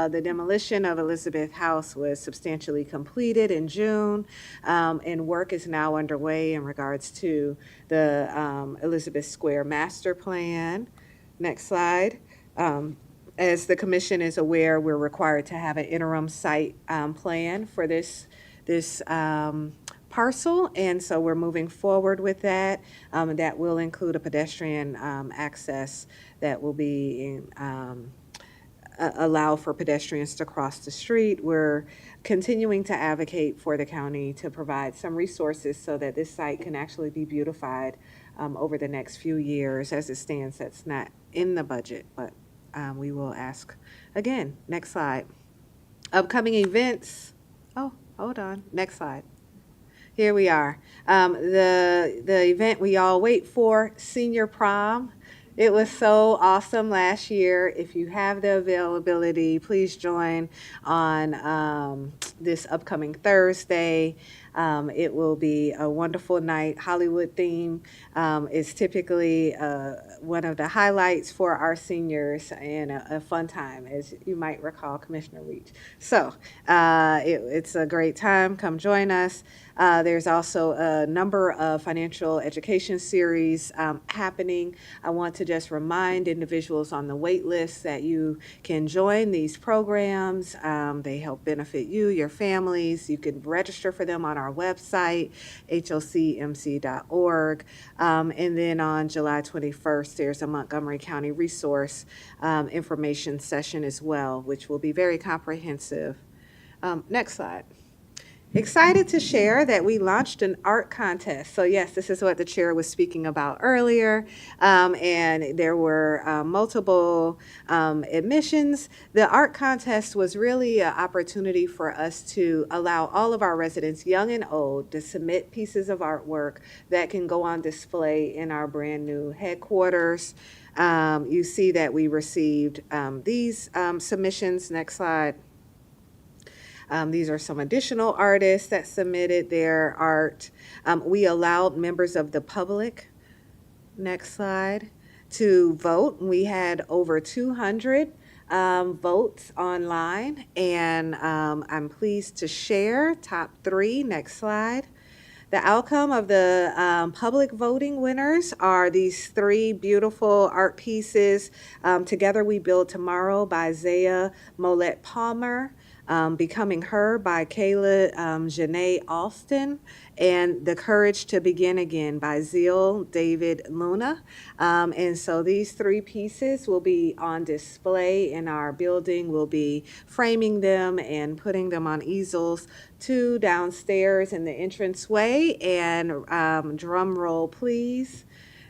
the demolition of Elizabeth House was substantially completed in June, and work is now underway in regards to the Elizabeth Square Master Plan. Next slide. As the commission is aware, we're required to have an interim site plan for this parcel, and so we're moving forward with that. That will include a pedestrian access that will be allow for pedestrians to cross the street. We're continuing to advocate for the county to provide some resources so that this site can actually be beautified over the next few years. As it stands, that's not in the budget, but we will ask again. Next slide. Upcoming events. Oh, hold on. Next slide. Here we are. The event we all wait for, Senior Prom. It was so awesome last year. If you have the availability, please join on this upcoming Thursday. It will be a wonderful night. Hollywood theme is typically one of the highlights for our seniors, and a fun time, as you might recall, Commissioner Reach. So it's a great time. Come join us. There's also a number of financial education series happening. I want to just remind individuals on the wait list that you can join these programs. They help benefit you, your families. You can register for them on our website, hocmc.org. And then on July 21st, there's a Montgomery County resource information session as well, which will be very comprehensive. Next slide. Excited to share that we launched an art contest. So yes, this is what the chair was speaking about earlier. And there were multiple admissions. The art contest was really an opportunity for us to allow all of our residents, young and old, to submit pieces of artwork that can go on display in our brand new headquarters. You see that we received these submissions. Next slide. These are some additional artists that submitted their art. We allowed members of the public, next slide, to vote. We had over 200 votes online, and I'm pleased to share top 3. Next slide. The outcome of the public voting winners are these 3 beautiful art pieces, Together We Build Tomorrow by Zaya Molette Palmer, Becoming Her by Kayla Janae Alston, and The Courage to Begin Again by Zeal David Luna. And so these 3 pieces will be on display in our building. We'll be framing them and putting them on easels 2 downstairs in the entranceway. And drum roll, please,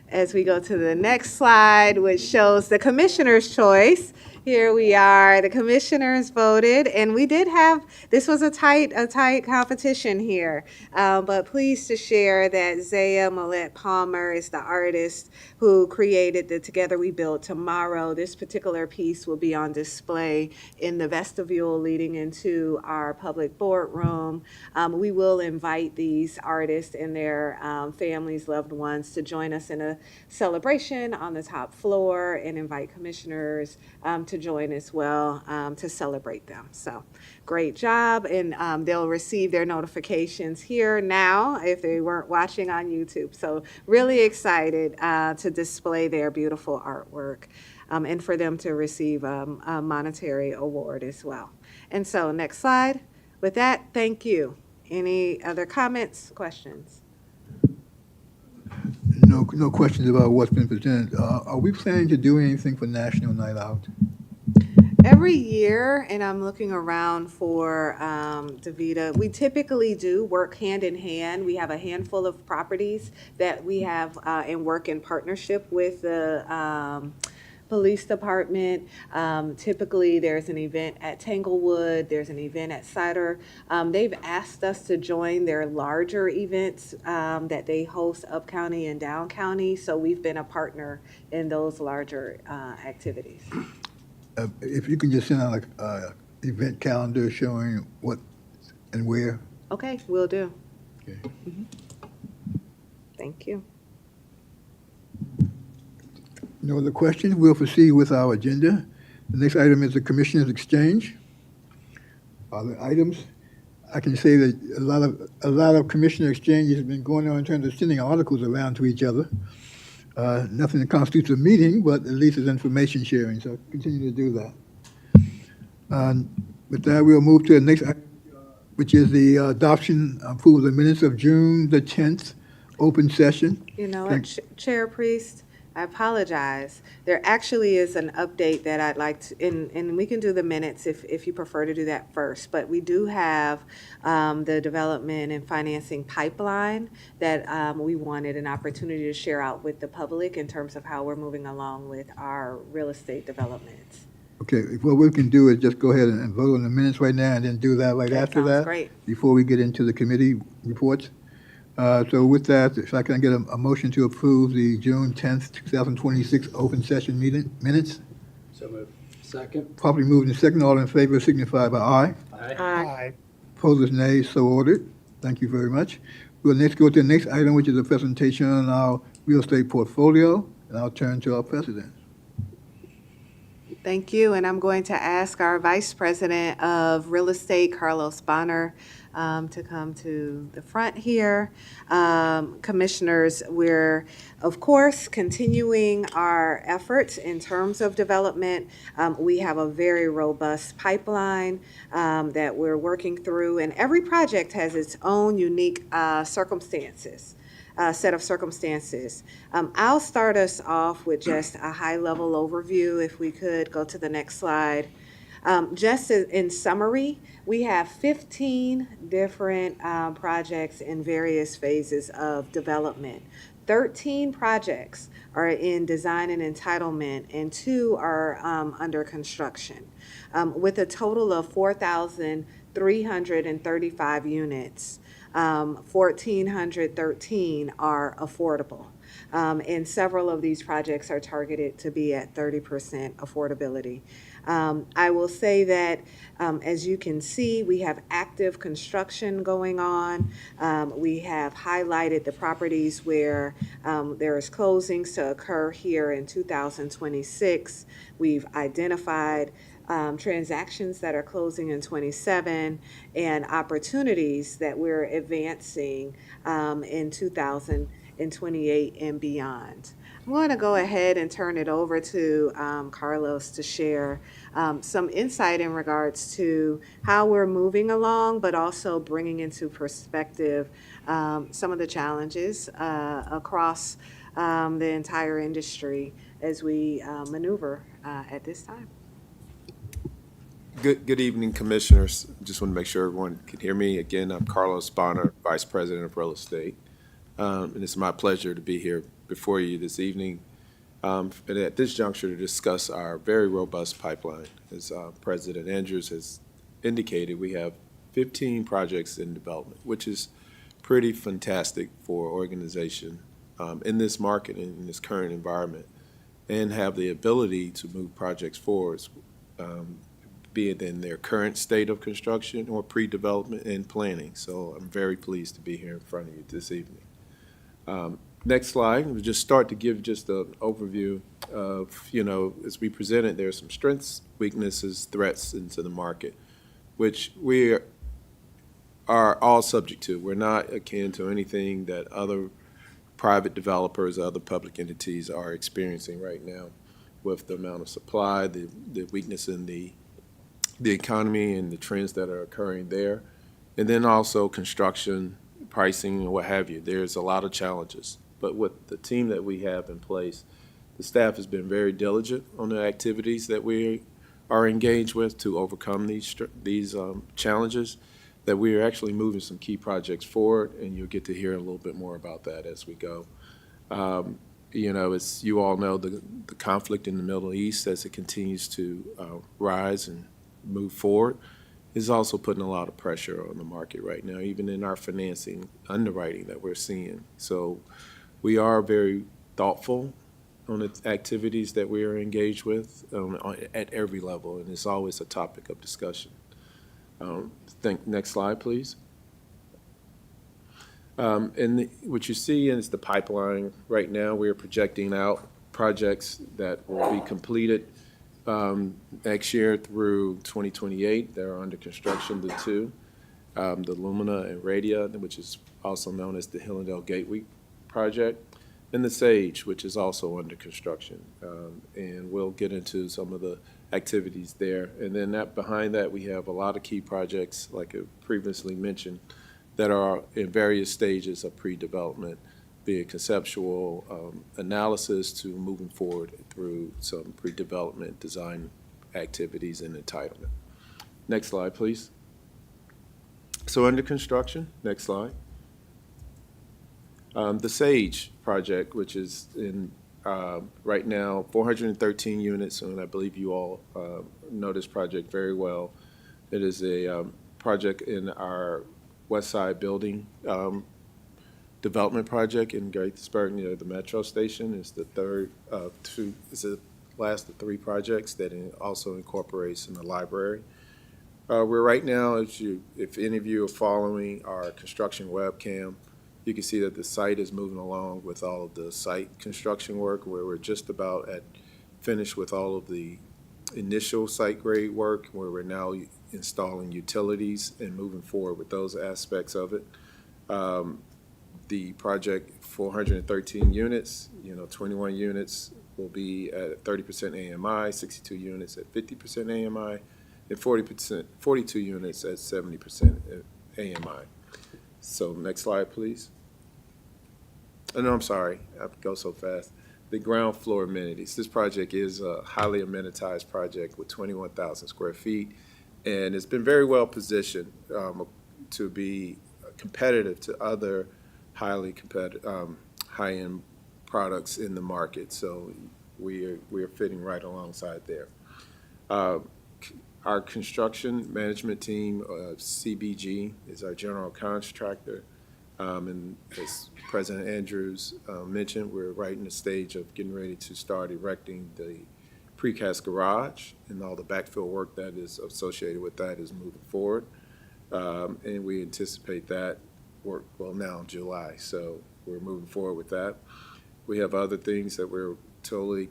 as we go to the next slide, which shows the commissioner's choice. Here we are, the commissioners voted, and we did have, this was a tight competition here, but pleased to share that Zaya Molette Palmer is the artist who created the Together We Build Tomorrow. This particular piece will be on display in the vestibule leading into our public boardroom. We will invite these artists and their families, loved ones, to join us in a celebration on the top floor, and invite commissioners to join as well to celebrate them. So great job, and they'll receive their notifications here now if they weren't watching on YouTube. So really excited to display their beautiful artwork and for them to receive a monetary award as well. And so next slide. With that, thank you. Any other comments, questions? No questions about what's been presented. Are we planning to do anything for National Night Out? Every year, and I'm looking around for Davita, we typically do work hand in hand. We have a handful of properties that we have and work in partnership with the police department. Typically, there's an event at Tanglewood, there's an event at Cider. They've asked us to join their larger events that they host up county and down county, so we've been a partner in those larger activities. If you can just send out a event calendar showing what and where. Okay, will do. Okay. Thank you. No other questions? We'll proceed with our agenda. The next item is the Commissioners' Exchange. Other items? I can say that a lot of Commissioner Exchange has been going on in terms of sending articles around to each other. Nothing that constitutes a meeting, but at least it's information sharing, so continue to do that. With that, we'll move to the next item, which is the adoption, approval of the minutes of June the 10th, open session. You know what, Chair Priest, I apologize. There actually is an update that I'd like to, and we can do the minutes if you prefer to do that first, but we do have the development and financing pipeline that we wanted an opportunity to share out with the public in terms of how we're moving along with our real estate developments. Okay, what we can do is just go ahead and vote on the minutes right now and then do that right after that. Sounds great. Before we get into the committee reports. So with that, if I can get a motion to approve the June 10th, 2026 open session minutes. So moved. Second. Properly moved and second, all in favor signify by aye. Aye. Opposers, nay, so ordered. Thank you very much. We'll next go to the next item, which is a presentation on our real estate portfolio, and I'll turn to our president. Thank you, and I'm going to ask our Vice President of Real Estate, Carlos Bonner, to come to the front here. Commissioners, we're, of course, continuing our efforts in terms of development. We have a very robust pipeline that we're working through, and every project has its own unique circumstances. Set of circumstances. I'll start us off with just a high-level overview, if we could go to the next slide. Just in summary, we have 15 different projects in various phases of development. 13 projects are in design and entitlement, and 2 are under construction, with a total of 4,335 units. 1,413 are affordable. And several of these projects are targeted to be at 30% affordability. I will say that, as you can see, we have active construction going on. We have highlighted the properties where there is closings to occur here in 2026. We've identified transactions that are closing in 27 and opportunities that we're advancing in 2028 and beyond. I'm going to go ahead and turn it over to Carlos to share some insight in regards to how we're moving along, but also bringing into perspective some of the challenges across the entire industry as we maneuver at this time. Good evening, Commissioners. Just want to make sure everyone can hear me. Again, I'm Carlos Bonner, Vice President of Real Estate. And it's my pleasure to be here before you this evening and at this juncture to discuss our very robust pipeline. As President Andrews has indicated, we have 15 projects in development, which is pretty fantastic for organization in this market, in this current environment, and have the ability to move projects forward, be it in their current state of construction or pre-development and planning. So I'm very pleased to be here in front of you this evening. Next slide, we'll just start to give just an overview of, as we presented, there are some strengths, weaknesses, threats into the market, which we are all subject to. We're not akin to anything that other private developers, other public entities are experiencing right now with the amount of supply, the weakness in the economy and the trends that are occurring there, and then also construction, pricing, and what have you. There's a lot of challenges. But with the team that we have in place, the staff has been very diligent on the activities that we are engaged with to overcome these challenges, that we are actually moving some key projects forward, and you'll get to hear a little bit more about that as we go. As you all know, the conflict in the Middle East, as it continues to rise and move forward, is also putting a lot of pressure on the market right now, even in our financing underwriting that we're seeing. So we are very thoughtful on the activities that we are engaged with at every level, and it's always a topic of discussion. Next slide, please. What you see is the pipeline. Right now, we are projecting out projects that will be completed next year through 2028. They're under construction, the 2, the Lumina and Radia, which is also known as the Hillendale Gateway project, and the Sage, which is also under construction. And we'll get into some of the activities there. And then behind that, we have a lot of key projects, like I previously mentioned, that are in various stages of pre-development, be it conceptual analysis to moving forward through some pre-development design activities and entitlement. Next slide, please. So under construction, next slide. The Sage project, which is in right now 413 units, and I believe you all know this project very well. It is a project in our West Side building development project in Gaithersburg near the metro station. It's the third of 2, it's the last of 3 projects that also incorporates in the library. We're right now, if any of you are following our construction webcam, you can see that the site is moving along with all of the site construction work, where we're just about finished with all of the initial site grade work where we're now installing utilities and moving forward with those aspects of it. The project, 413 units, 21 units will be at 30% AMI, 62 units at 50% AMI, and 42 units at 70% AMI. So next slide, please. Oh, no, I'm sorry, I go so fast. The ground floor amenities. This project is a highly amenitized project with 21,000 square feet, and it's been very well positioned to be competitive to other highly competitive, high-end products in the market. So we are fitting right alongside there. Our construction management team, CBG, is our general contractor. And as President Andrews mentioned, we're right in the stage of getting ready to start erecting the precast garage, and all the backfill work that is associated with that is moving forward. And we anticipate that work, well, now in July, so we're moving forward with that. We have other things that we're totally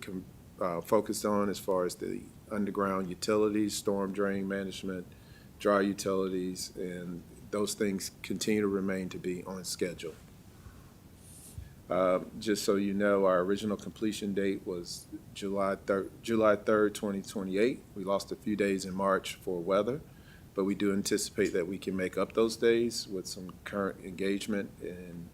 focused on as far as the underground utilities, storm drain management, dry utilities, and those things continue to remain to be on schedule. Just so you know, our original completion date was July 3rd, 2028. We lost a few days in March for weather, but we do anticipate that we can make up those days with some current engagement and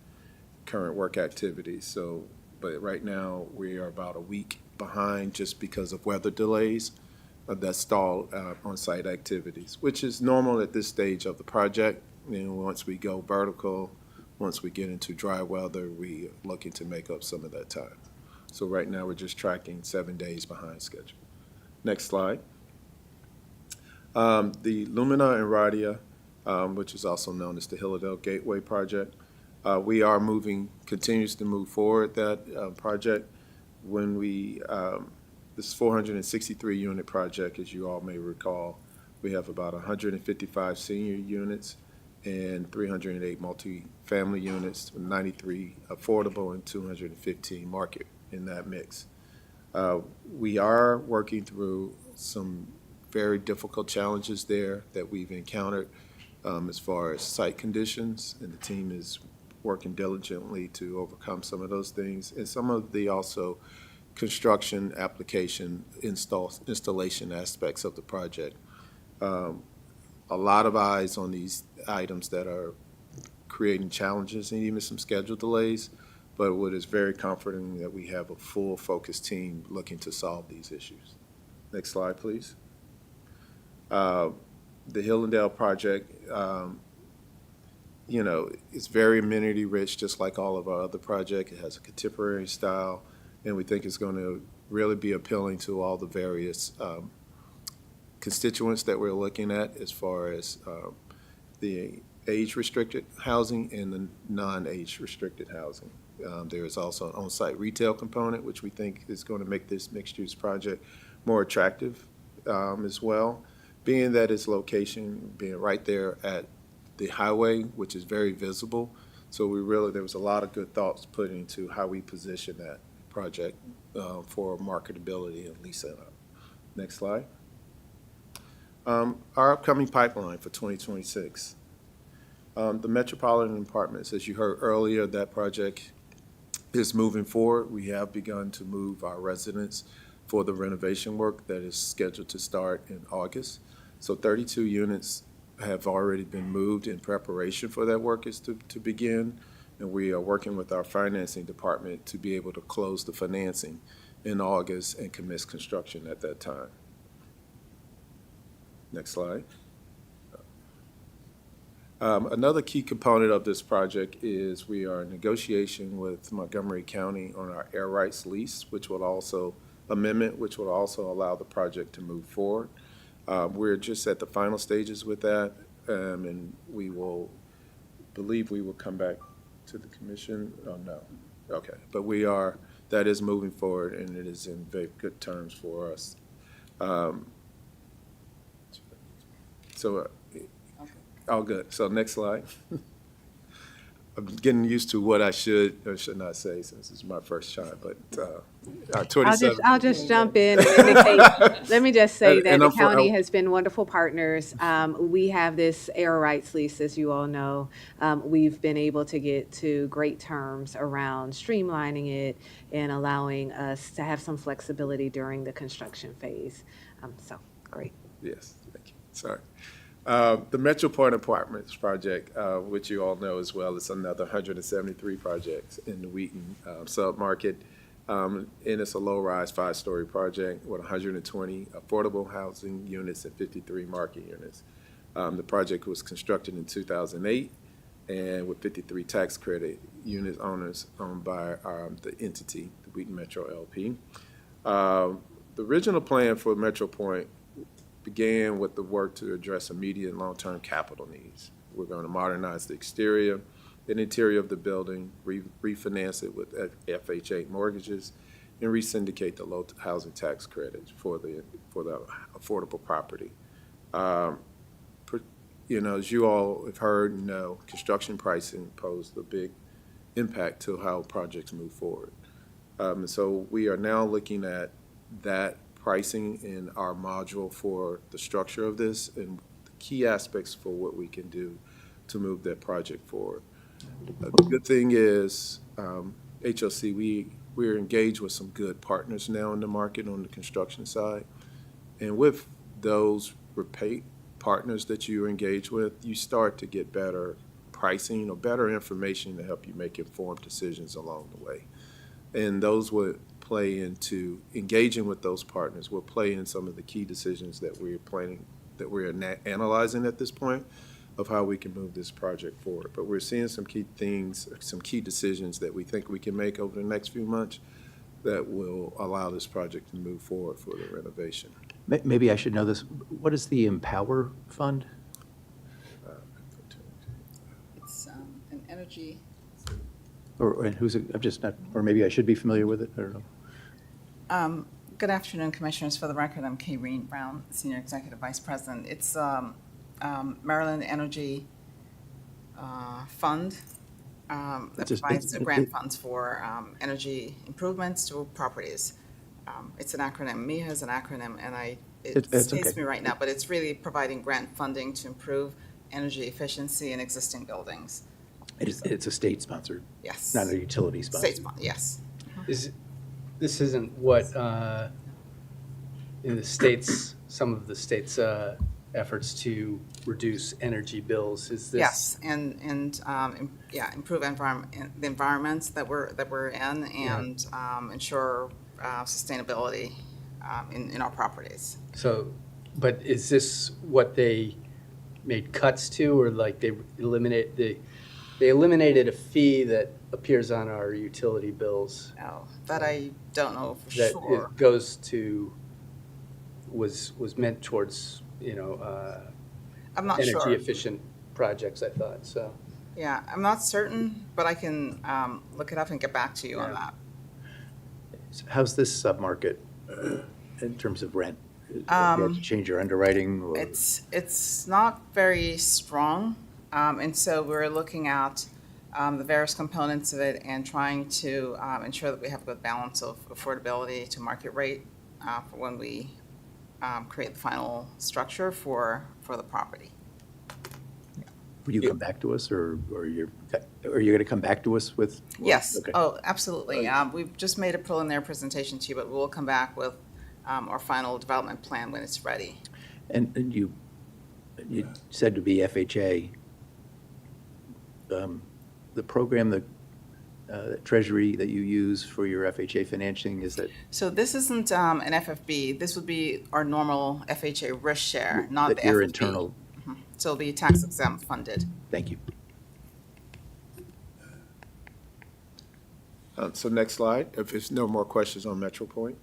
current work activities. So, but right now, we are about a week behind just because of weather delays that stall on-site activities, which is normal at this stage of the project. Once we go vertical, once we get into dry weather, we are looking to make up some of that time. So right now, we're just tracking 7 days behind schedule. Next slide. The Lumina and Radia, which is also known as the Hilladale Gateway Project, we are continues to move forward that project. When this 463 unit project, as you all may recall, we have about 155 senior units and 308 multi-family units, 93 affordable and 215 market in that mix. We are working through some very difficult challenges there that we've encountered as far as site conditions, and the team is working diligently to overcome some of those things, and some of the also construction, application, installation aspects of the project. A lot of eyes on these items that are creating challenges and even some schedule delays, but what is very comforting that we have a full focused team looking to solve these issues. Next slide, please. The Hillandale project, it's very amenity rich, just like all of our other projects. It has a contemporary style, and we think it's going to really be appealing to all the various constituents that we're looking at as far as the age-restricted housing and the non-age-restricted housing. There is also an on-site retail component, which we think is going to make this mixed-use project more attractive as well, being that its location being right there at the highway, which is very visible. So there was a lot of good thoughts put into how we position that project for marketability and lease up. Next slide. Our upcoming pipeline for 2026. The Metropolitan Apartments, as you heard earlier, that project is moving forward. We have begun to move our residents for the renovation work that is scheduled to start in August. So 32 units have already been moved in preparation for that work is to begin. And we are working with our financing department to be able to close the financing in August and commence construction at that time. Next slide. Another key component of this project is we are in negotiation with Montgomery County on our air rights lease, which will also allow the project to move forward. We're just at the final stages with that, and we will come back to the commission. Oh, no. Okay. But that is moving forward, and it is in very good terms for us. All good. So next slide. I'm getting used to what I should or should not say since it's my first shot, but I'll 27. just jump in and indicate, let me just say that And the I'm for- county has been wonderful partners. We have this air rights lease, as you all know. We've been able to get to great terms around streamlining it and allowing us to have some flexibility during the construction phase. So, great. Yes, thank you. Sorry. The Metro Point Apartments project, which you all know as well, is another 173 projects in the Wheaton submarket. And it's a low-rise, 5-story project with 120 affordable housing units and 53 market units. The project was constructed in 2008 and with 53 tax credit unit owners owned by the entity, the Wheaton Metro LP. The original plan for Metro Point began with the work to address immediate and long-term capital needs. We're going to modernize the exterior and interior of the building, refinance it with FHA mortgages, and resyndicate the low housing tax credits for the affordable property. As you all have heard and know, construction pricing posed a big impact to how projects move forward. And so we are now looking at that pricing in our module for the structure of this and the key aspects for what we can do to move that project forward. The good thing is, HOC, we're engaged with some good partners now in the market on the construction side. And with those partners that you engage with, you start to get better pricing or better information to help you make informed decisions along the way. And those would play into engaging with those partners, will play in some of the key decisions that we're analyzing at this point of how we can move this project forward. But we're seeing some key things, some key decisions that we think we can make over the next few months that will allow this project to move forward for the renovation. Maybe I should know this. What is the Empower Fund? It's an energy. And who's it? I'm just not, or maybe I should be familiar with it. I don't know. Good afternoon, Commissioners. For the record, I'm Kayreen Brown, Senior Executive Vice President. It's Maryland Energy Fund that provides grant funds for energy improvements to properties. It's an acronym. MIA is an acronym, and it escapes okay. me right now, but it's really providing grant funding to improve energy efficiency in existing buildings. It's a state-sponsored, Yes. not a utility sponsor. State sponsor, yes. This isn't what, in the states, some of the states' efforts to reduce energy bills, is this? Yes, and improve the environments that we're in and ensure sustainability in our properties. So, but is this what they made cuts to, or like they eliminated a fee that appears on our utility bills? No, that I don't know for That sure. it goes to, was meant towards, I'm not sure. energy efficient projects, I thought, so. Yeah, I'm not certain, but I can look it up and get back to you on that. So how's this submarket in terms of rent? Do you have to change your underwriting? Or? It's not very strong, and so we're looking at the various components of it and trying to ensure that we have a good balance of affordability to market rate for when we create the final structure for the property. Will you come back to us, or are you going to come back to us with? Yes. Okay. Oh, absolutely. We've just made a preliminary presentation to you, but we'll come back with our final development plan when it's ready. And you said to be FHA. The program, the Treasury that you use for your FHA financing, is that? So this isn't an FFB. This would be our normal FHA risk share, not the That your FFB. internal. So it'll be tax exempt funded. Thank you. So next slide, if there's no more questions on Metro Point.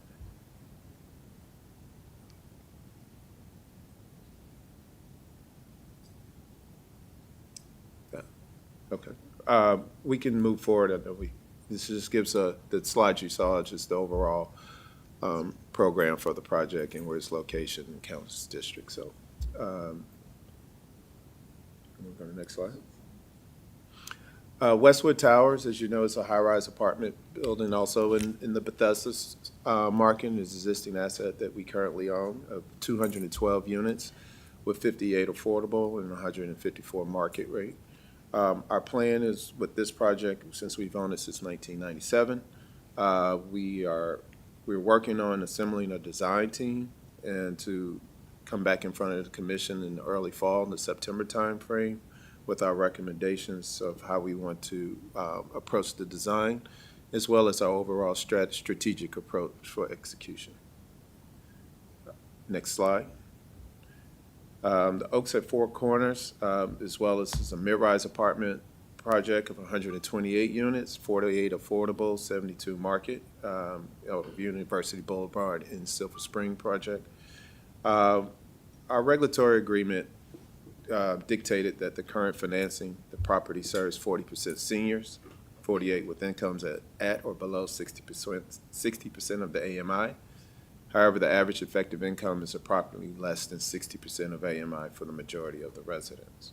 Yeah. Okay. We can move forward. This just gives the slide you saw, just the overall program for the project and where its location in Council District. So we'll go to the next slide. Westwood Towers, as you know, is a high-rise apartment building also in the Bethesda market. It's an existing asset that we currently own of 212 units with 58 affordable and 154 market rate. Our plan is with this project, since we've owned it since 1997, we're working on assembling a design team and to come back in front of the commission in the early fall, in the September timeframe, with our recommendations of how we want to approach the design, as well as our overall strategic approach for execution. Next slide. The Oaks at Four Corners, as well as is a mid-rise apartment project of 128 units, 48 affordable, 72 market, of University Boulevard in Silver Spring project. Our regulatory agreement dictated that the current financing, the property serves 40% seniors, 48 with incomes at or below 60% of the AMI. However, the average effective income is approximately less than 60% of AMI for the majority of the residents.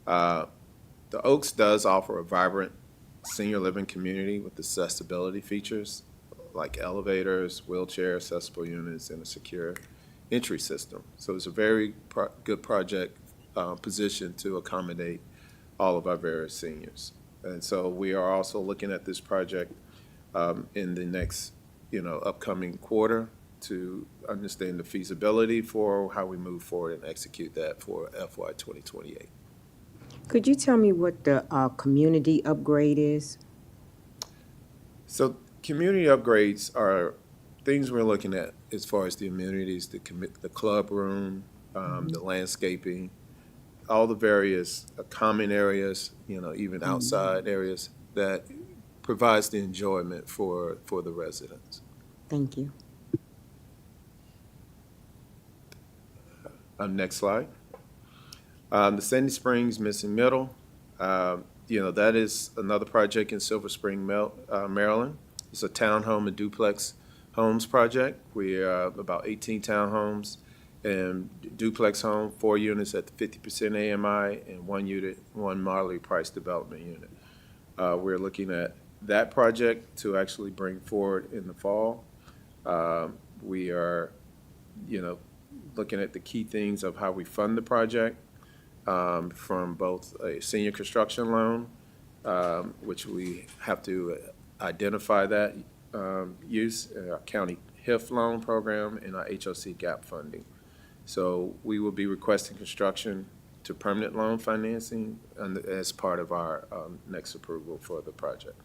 The Oaks does offer a vibrant senior living community with accessibility features like elevators, wheelchair accessible units, and a secure entry system. So it's a very good project positioned to accommodate all of our various seniors. And so we are also looking at this project in the next, upcoming quarter to understand the feasibility for how we move forward and execute that for FY 2028. Could you tell me what the community upgrade is? So community upgrades are things we're looking at as far as the amenities, the club room, the landscaping, all the various common areas, even outside areas that provides the enjoyment for the residents. Thank you. Next slide. The Sandy Springs Missing Middle, that is another project in Silver Spring, Maryland. It's a townhome and duplex homes project. We have about 18 townhomes and duplex home, 4 units at the 50% AMI, and 1 unit, 1 moderately priced development unit. We're looking at that project to actually bring forward in the fall. We are, looking at the key things of how we fund the project from both a senior construction loan, which we have to identify that use, our county HIF loan program, and our HOC gap funding. So we will be requesting construction to permanent loan financing as part of our next approval for the project.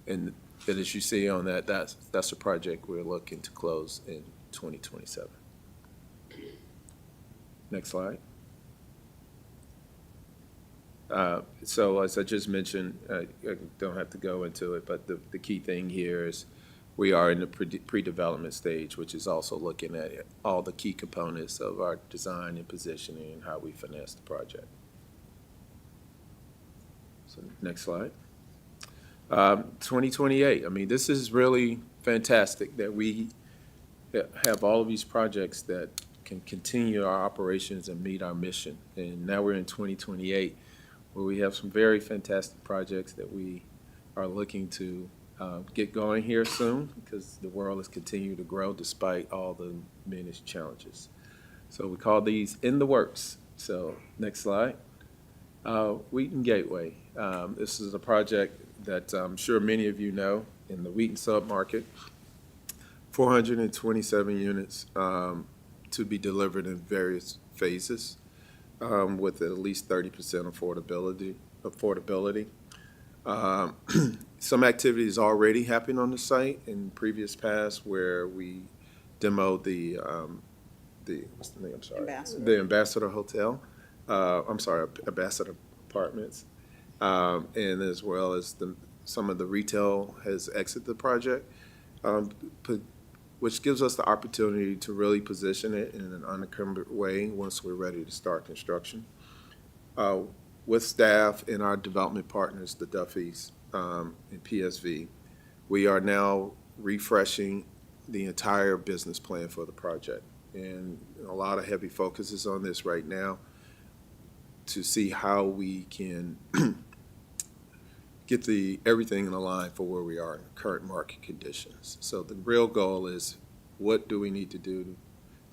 And as you see on that, that's a project we're looking to close in 2027. Next slide. So as I just mentioned, I don't have to go into it, but the key thing here is we are in the pre-development stage, which is also looking at all the key components of our design and positioning and how we finance the project. So next slide. 2028. I mean, this is really fantastic that we have all of these projects that can continue our operations and meet our mission. And now we're in 2028, where we have some very fantastic projects that we are looking to get going here soon, because the world has continued to grow despite all the many challenges. So we call these in the works. So next slide. Wheaton Gateway. This is a project that I'm sure many of you know in the Wheaton submarket. 427 units to be delivered in various phases with at least 30% affordability. Some activity is already happening on the site in previous past where we demoed what's the name? I'm sorry. The Ambassador Hotel. Ambassador Apartments. And as well as some of the retail has exited the project, which gives us the opportunity to really position it in an unencumbered way once we're ready to start construction. With staff and our development partners, the Duffys and PSV, we are now refreshing the entire business plan for the project. And a lot of heavy focus is on this right now. to see how we can get everything in line for where we are in current market conditions. So the real goal is, what do we need to do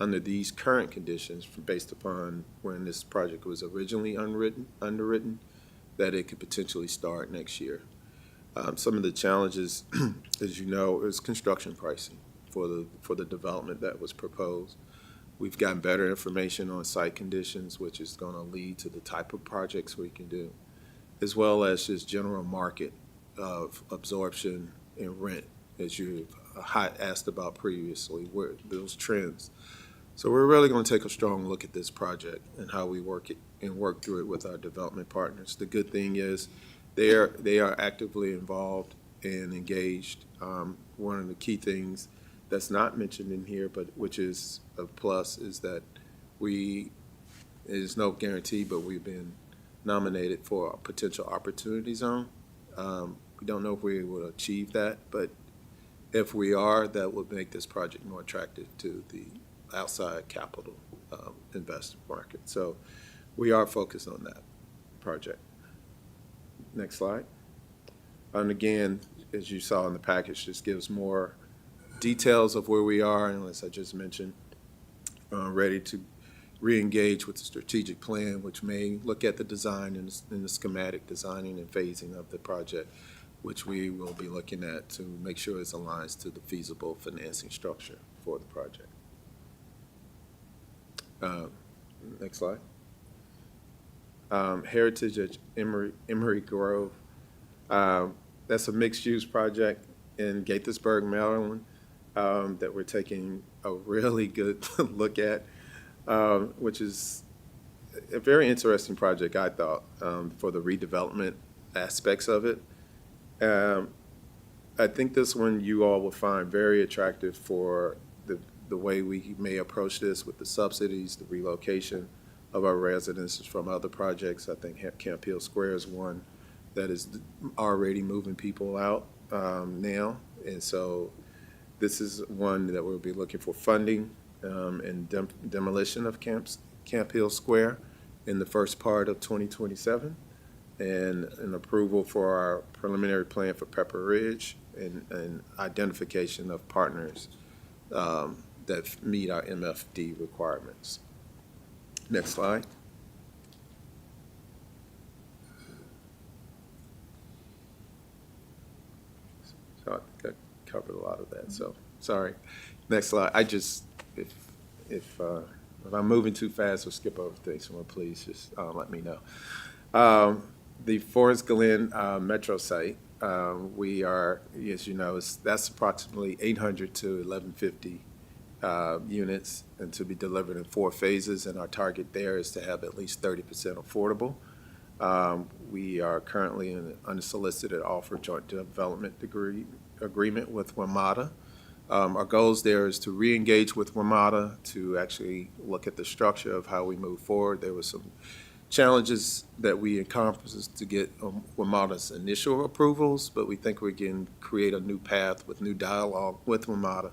under these current conditions based upon when this project was originally underwritten, that it could potentially start next year. Some of the challenges, as you know, is construction pricing for the development that was proposed. We've gotten better information on site conditions, which is going to lead to the type of projects we can do, as well as just general market of absorption and rent, as you asked about previously, where those trends. So we're really going to take a strong look at this project and how we work through it with our development partners. The good thing is they are actively involved and engaged. One of the key things that's not mentioned in here, but which is a plus, is that it is no guarantee, but we've been nominated for a potential opportunity zone. We don't know if we will achieve that, but if we are, that would make this project more attractive to the outside capital investor market. So we are focused on that project. Next slide. And again, as you saw in the package, this gives more details of where we are, and as I just mentioned, ready to re-engage with the strategic plan, which may look at the design and the schematic designing and phasing of the project, which we will be looking at to make sure it aligns to the feasible financing structure for the project. Next slide. Heritage at Emory Grove. That's a mixed-use project in Gaithersburg, Maryland, that we're taking a really good look at, which is a very interesting project, I thought, for the redevelopment aspects of it. I think this one you all will find very attractive for the way we may approach this with the subsidies, the relocation of our residents from other projects. I think Camp Hill Square is one that is already moving people out now. And so this is one that we'll be looking for funding and demolition of Camp Hill Square in the first part of 2027, and an approval for our preliminary plan for Pepper Ridge, and identification of partners that meet our MFD requirements. Next slide. So I think I covered a lot of that, so sorry. Next slide. If I'm moving too fast or skip over things, someone please just let me know. The Forest Glen Metro site, we are, as you know, that's approximately 800 to 1150 units, and to be delivered in 4 phases, and our target there is to have at least 30% affordable. We are currently in an unsolicited offer joint development agreement with WMATA. Our goals there is to re-engage with WMATA to actually look at the structure of how we move forward. There were some challenges that we encompassed to get WMATA's initial approvals, but we think we can create a new path with new dialogue with WMATA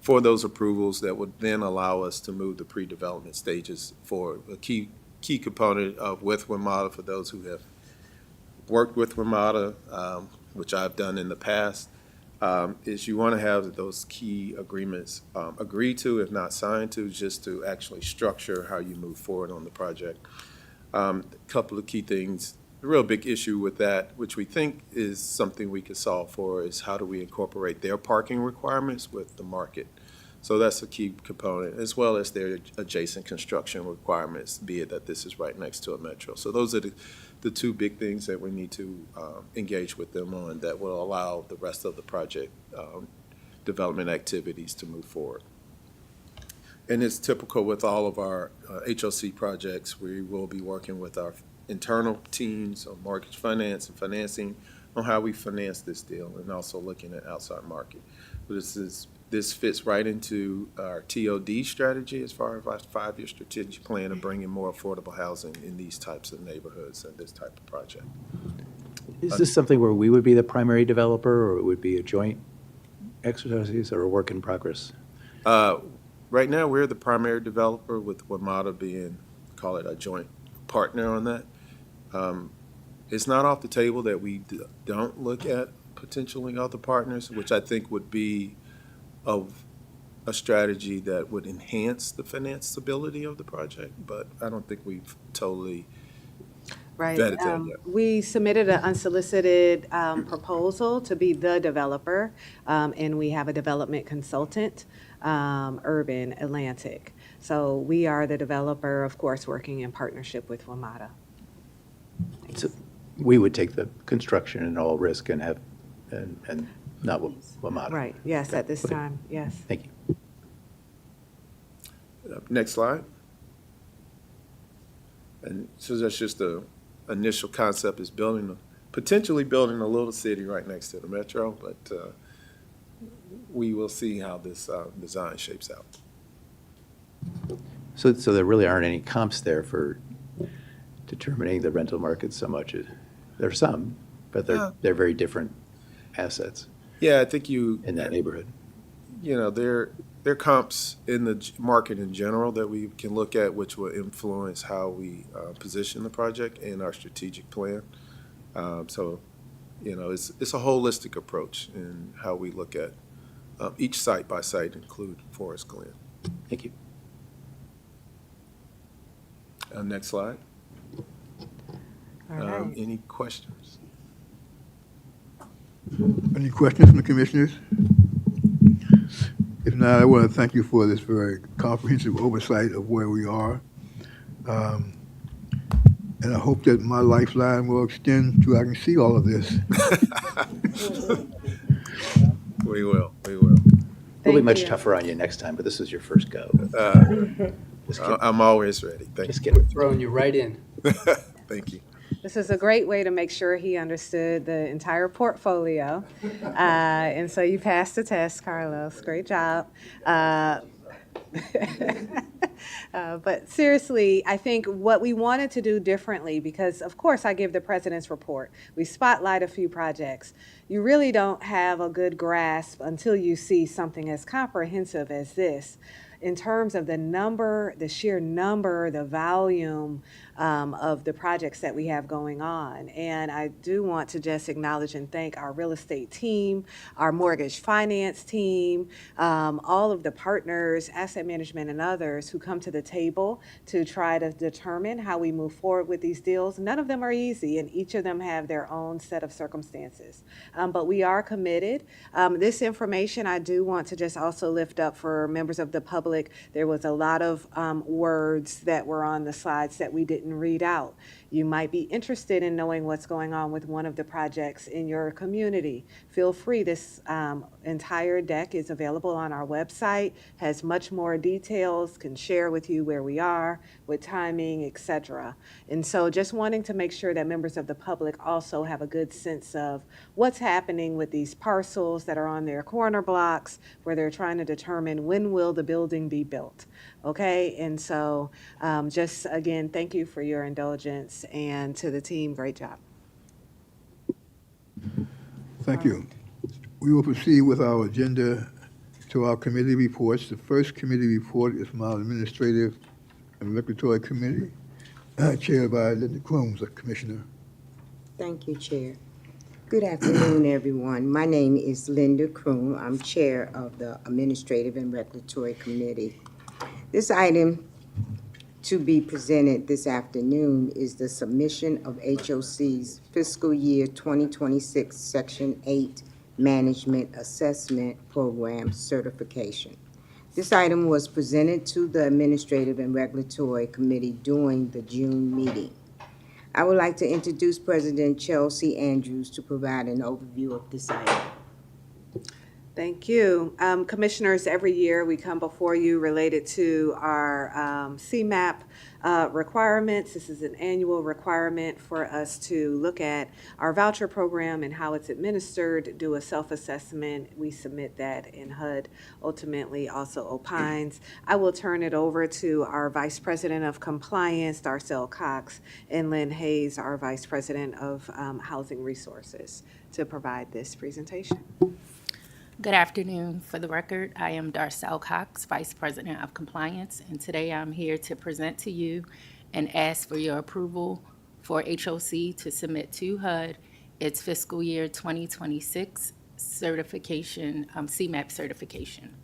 for those approvals that would then allow us to move the pre-development stages for a key component of with WMATA. For those who have worked with WMATA, which I've done in the past, is you want to have those key agreements agreed to, if not signed to, just to actually structure how you move forward on the project. A couple of key things. The real big issue with that, which we think is something we could solve for, is how do we incorporate their parking requirements with the market. So that's a key component, as well as their adjacent construction requirements, be it that this is right next to a metro. So those are the 2 big things that we need to engage with them on that will allow the rest of the project development activities to move forward. And it's typical with all of our HOC projects. We will be working with our internal teams on mortgage finance and financing on how we finance this deal, and also looking at outside market. But this fits right into our TOD strategy as far as our 5-year strategic plan of bringing more affordable housing in these types of neighborhoods and this type of project. Is this something where we would be the primary developer, or it would be a joint exercise or a work in progress? Right now, we're the primary developer, with WMATA being, call it a joint partner on that. It's not off the table that we don't look at potentially other partners, which I think would be of a strategy that would enhance the financeability of the project, but I don't think we've totally Right. vetted that yet. We submitted an unsolicited proposal to be the developer, and we have a development consultant, Urban Atlantic. So we are the developer, of course, working in partnership with WMATA. So we would take the construction and all risk and have, and not WMATA. Right, yes, at this Okay. time, yes. Thank you. Next slide. And so that's just the initial concept is potentially building a little city right next to the metro, but we will see how this design shapes out. So there really aren't any comps there for determining the rental market so much. There are some, but they're very different assets Yeah, I think in that neighborhood. there are comps in the market in general that we can look at, which will influence how we position the project and our strategic plan. So, it's a holistic approach in how we look at each site by site, include Forest Glen. Thank you. Next slide. All right. Any questions? Any questions from the commissioners? If not, I want to thank you for this very comprehensive oversight of where we are. And I hope that my lifeline will extend to I can see all of this. We will. We'll be Thank much you. tougher on you next time, but this is your first go. Just kidding. I'm always ready. Thank Just you. kidding. Throwing you right in. Thank you. This is a great way to make sure he understood the entire portfolio. And so you passed the test, Carlos. Great job. But seriously, I think what we wanted to do differently, because of course I give the president's report, we spotlight a few projects. You really don't have a good grasp until you see something as comprehensive as this. In terms of the number, the sheer number, the volume of the projects that we have going on. And I do want to just acknowledge and thank our real estate team, our mortgage finance team, all of the partners, asset management and others who come to the table to try to determine how we move forward with these deals. None of them are easy, and each of them have their own set of circumstances. But we are committed. This information I do want to just also lift up for members of the public. There was a lot of words that were on the slides that we didn't read out. You might be interested in knowing what's going on with one of the projects in your community. Feel free. This entire deck is available on our website, has much more details, can share with you where we are, with timing, etc. And so just wanting to make sure that members of the public also have a good sense of what's happening with these parcels that are on their corner blocks, where they're trying to determine when will the building be built. Okay, and so just again, thank you for your indulgence, and to the team, great job. Thank you. We will proceed with our agenda to our committee reports. The first committee report is from our Administrative and Regulatory Committee, chaired by Linda Crooms, the Commissioner. Thank you, Chair. Good afternoon, everyone. My name is Linda Kroom. I'm Chair of the Administrative and Regulatory Committee. This item to be presented this afternoon is the submission of HOC's fiscal year 2026 Section 8 Management Assessment Program certification. This item was presented to the Administrative and Regulatory Committee during the June meeting. I would like to introduce President Chelsea Andrews to provide an overview of this item. Thank you. Commissioners, every year we come before you related to our CMAP requirements. This is an annual requirement for us to look at our voucher program and how it's administered, do a self-assessment. We submit that, and HUD ultimately also opines. I will turn it over to our Vice President of Compliance, Darcel Cox, and Lynn Hayes, our Vice President of Housing Resources, to provide this presentation. Good afternoon. For the record, I am Darcel Cox, Vice President of Compliance, and today I'm here to present to you and ask for your approval for HOC to submit to HUD its fiscal year 2026 certification, CMAP certification.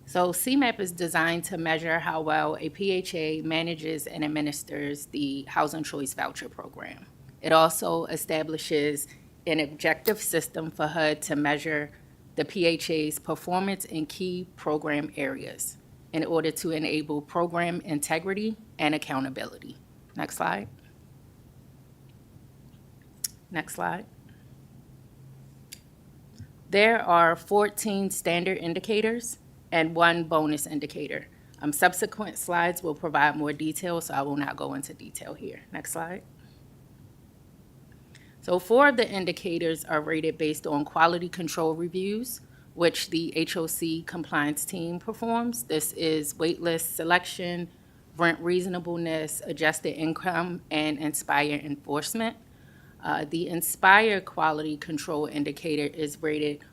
So CMAP is designed to measure how well a PHA manages and administers the Housing Choice Voucher Program. It also establishes an objective system for HUD to measure the PHA's performance in key program areas in order to enable program integrity and accountability. Next slide. Next slide. There are 14 standard indicators and 1 bonus indicator. Subsequent slides will provide more detail, so I will not go into detail here. Next slide. So 4 of the indicators are rated based on quality control reviews, which the HOC compliance team performs. This is waitlist selection, rent reasonableness, adjusted income, and Inspire enforcement. The Inspire quality control indicator is rated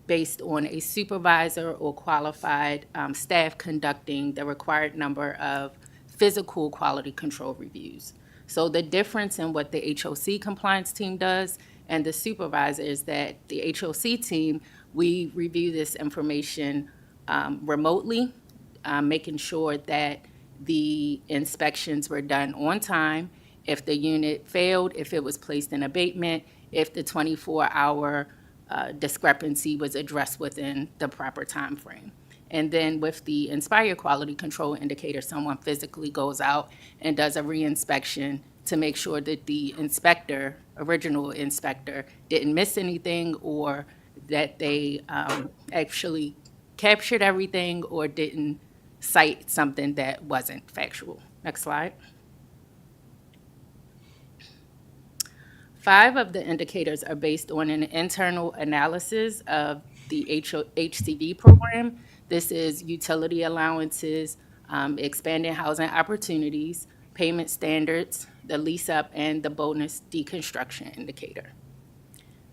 based on a supervisor or qualified staff conducting the required number of physical quality control reviews. So the difference in what the HOC compliance team does and the supervisor is that the HOC team, we review this information remotely, making sure that the inspections were done on time, if the unit failed, if it was placed in abatement, if the 24-hour discrepancy was addressed within the proper time frame. And then with the Inspire quality control indicator, someone physically goes out and does a re-inspection to make sure that the inspector, original inspector, didn't miss anything or that they actually captured everything or didn't cite something that wasn't factual. Next slide. 5 of the indicators are based on an internal analysis of the HCV program. This is utility allowances, expanding housing opportunities, payment standards, the lease-up, and the bonus deconstruction indicator.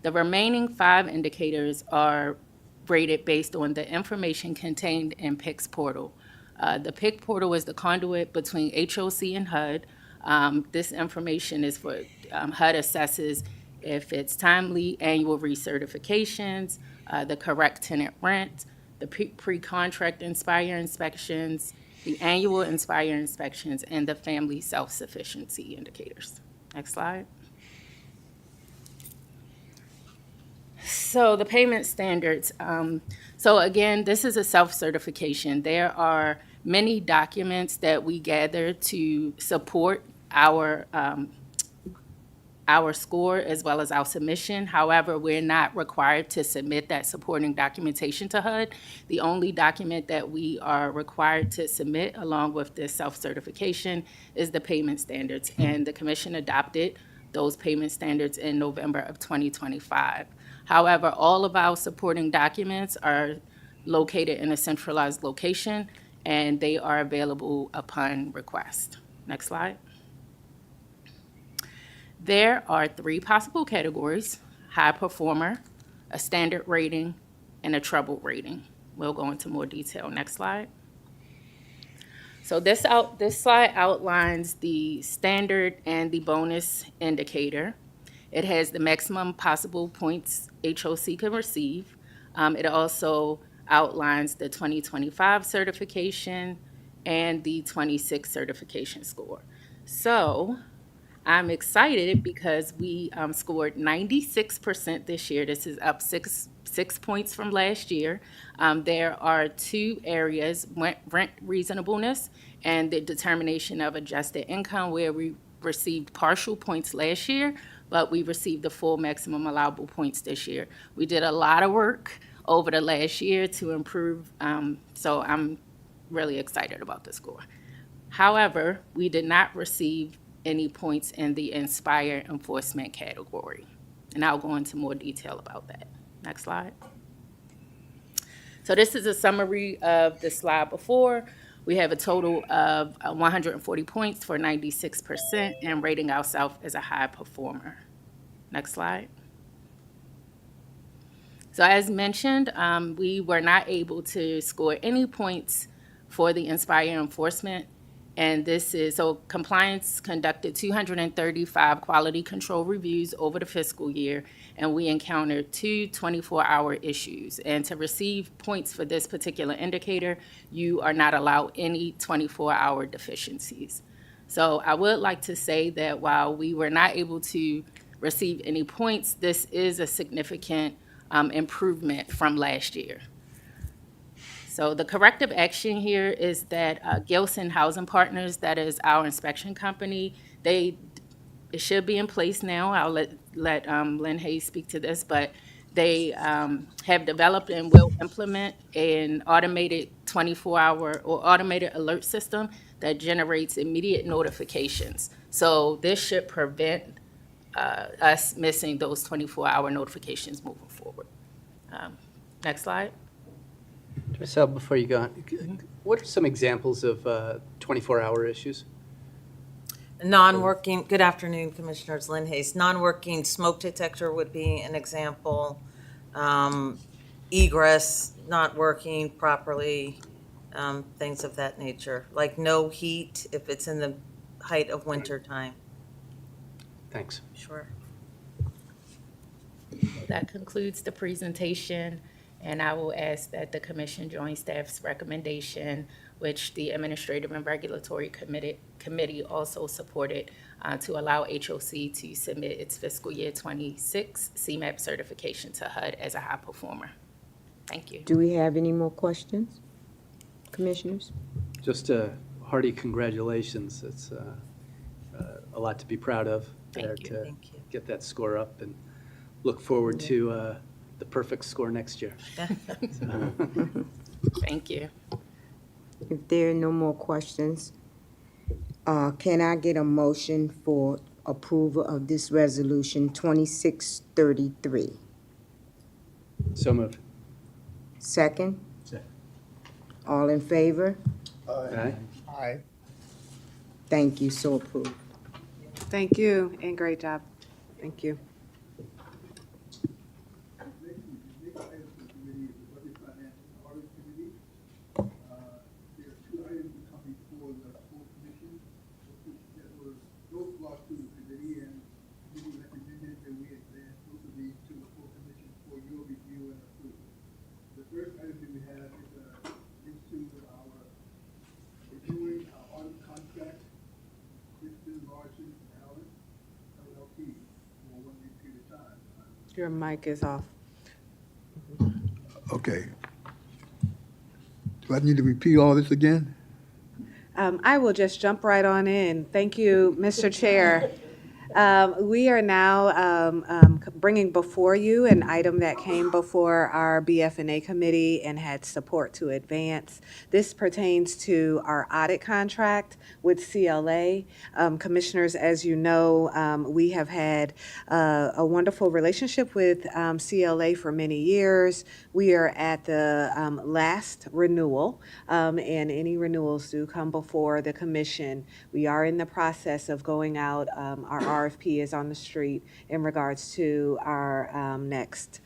The remaining 5 indicators are rated based on the information contained in PICS portal. The PIC portal is the conduit between HOC and HUD. This information is for HUD assesses if it's timely annual recertifications, the correct tenant rent, the pre-contract Inspire inspections, the annual Inspire inspections, and the family self-sufficiency indicators. Next slide. So the payment standards. So again, this is a self-certification. There are many documents that we gather to support our score as well as our submission. However, we're not required to submit that supporting documentation to HUD. The only document that we are required to submit along with this self-certification is the payment standards, and the commission adopted those payment standards in November of 2025. However, all of our supporting documents are located in a centralized location, and they are available upon request. Next slide. There are 3 possible categories: high performer, a standard rating, and a trouble rating. We'll go into more detail. Next slide. So this slide outlines the standard and the bonus indicator. It has the maximum possible points HOC can receive. It also outlines the 2025 certification and the 26 certification score. So I'm excited because we scored 96% this year. This is up six points from last year. There are 2 areas, rent reasonableness and the determination of adjusted income, where we received partial points last year, but we received the full maximum allowable points this year. We did a lot of work over the last year to improve, so I'm really excited about the score. However, we did not receive any points in the Inspire enforcement category, and I'll go into more detail about that. Next slide. So this is a summary of the slide before. We have a total of 140 points for 96% and rating ourselves as a high performer. Next slide. So as mentioned, we were not able to score any points for the Inspire enforcement And this is, so compliance conducted 235 quality control reviews over the fiscal year, and we encountered two 24-hour issues. And to receive points for this particular indicator, you are not allowed any 24-hour deficiencies. So I would like to say that while we were not able to receive any points, this is a significant improvement from last year. So the corrective action here is that Gilson Housing Partners, that is our inspection company, it should be in place now. I'll let Lynn Hayes speak to this, but they have developed and will implement an automated 24-hour or automated alert system that generates immediate notifications. So this should prevent us missing those 24-hour notifications moving forward. Next slide. Marcel, before you go on, what are some examples of 24-hour issues? Non-working, good afternoon, Commissioners, Lynn Hayes. Non-working smoke detector would be an example. Egress not working properly, things of that nature. Like no heat if it's in the height of winter time. Thanks. Sure. That concludes the presentation, and I will ask that the commission join staff's recommendation, which the Administrative and Regulatory Committee also supported, to allow HOC to submit its fiscal year 26 CMAP certification to HUD as a high performer. Thank you. Do we have any more questions, Commissioners? Just a hearty congratulations. It's a lot to be proud of there Thank you. to Thank you. get that score up, and look forward to the perfect score next year. Thank you. If there are no more questions, can I get a motion for approval of this resolution 2633? So moved. Second? Second. All in favor? Aye. Aye. Thank you, so approved. Thank you, and great job. Thank you. Next item for the committee is the Budget, Finance, and Audit Committee. There are two items that come before the full commission that were both brought to the committee, and we recommended that we advance both of these to the full commission for your review and approval. The first item that we have is to our reviewing our audit contract with Bill Larson and Allen LLP for 1 year period of time. Your mic is off. Okay. Do I need to repeat all this again? I will just jump right on in. Thank you, Mr. Chair. We are now bringing before you an item that came before our BF&A committee and had support to advance. This pertains to our audit contract with CLA. Commissioners, as you know, we have had a wonderful relationship with CLA for many years. We are at the last renewal, and any renewals do come before the commission. We are in the process of going out. Our RFP is on the street in regards to our next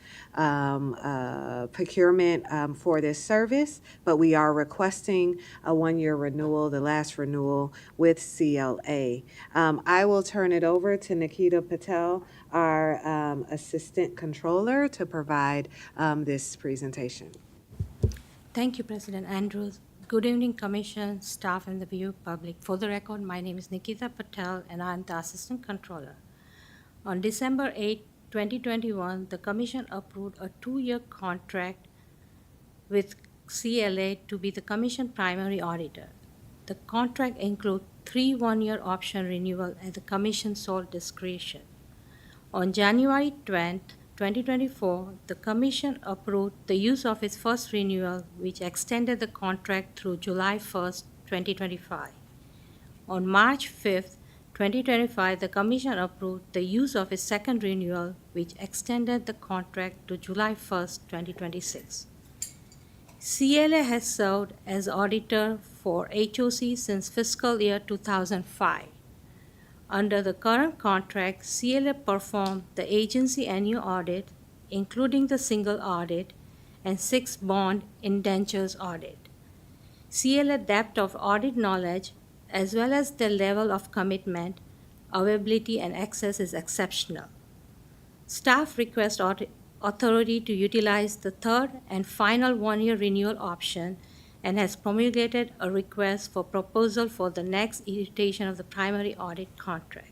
procurement for this service, but we are requesting a 1-year renewal, the last renewal with CLA. I will turn it over to Nikita Patel, our Assistant Controller, to provide this presentation. Thank you, President Andrews. Good evening, Commission, staff, and the viewer public. For the record, my name is Nikita Patel, and I'm the Assistant Controller. On December 8, 2021, the Commission approved a 2-year contract with CLA to be the Commission primary auditor. The contract includes 3 1-year option renewal at the Commission's sole discretion. On January 20, 2024, the Commission approved the use of its first renewal, which extended the contract through July 1, 2025. On March 5, 2025, the Commission approved the use of its second renewal, which extended the contract to July 1, 2026. CLA has served as auditor for HOC since fiscal year 2005. Under the current contract, CLA performed the agency annual audit, including the single audit, and 6 bond indentures audit. CLA depth of audit knowledge as well as their level of commitment, availability, and access is exceptional. Staff requests authority to utilize the third and final one-year renewal option and has promulgated a request for proposal for the next iteration of the primary audit contract.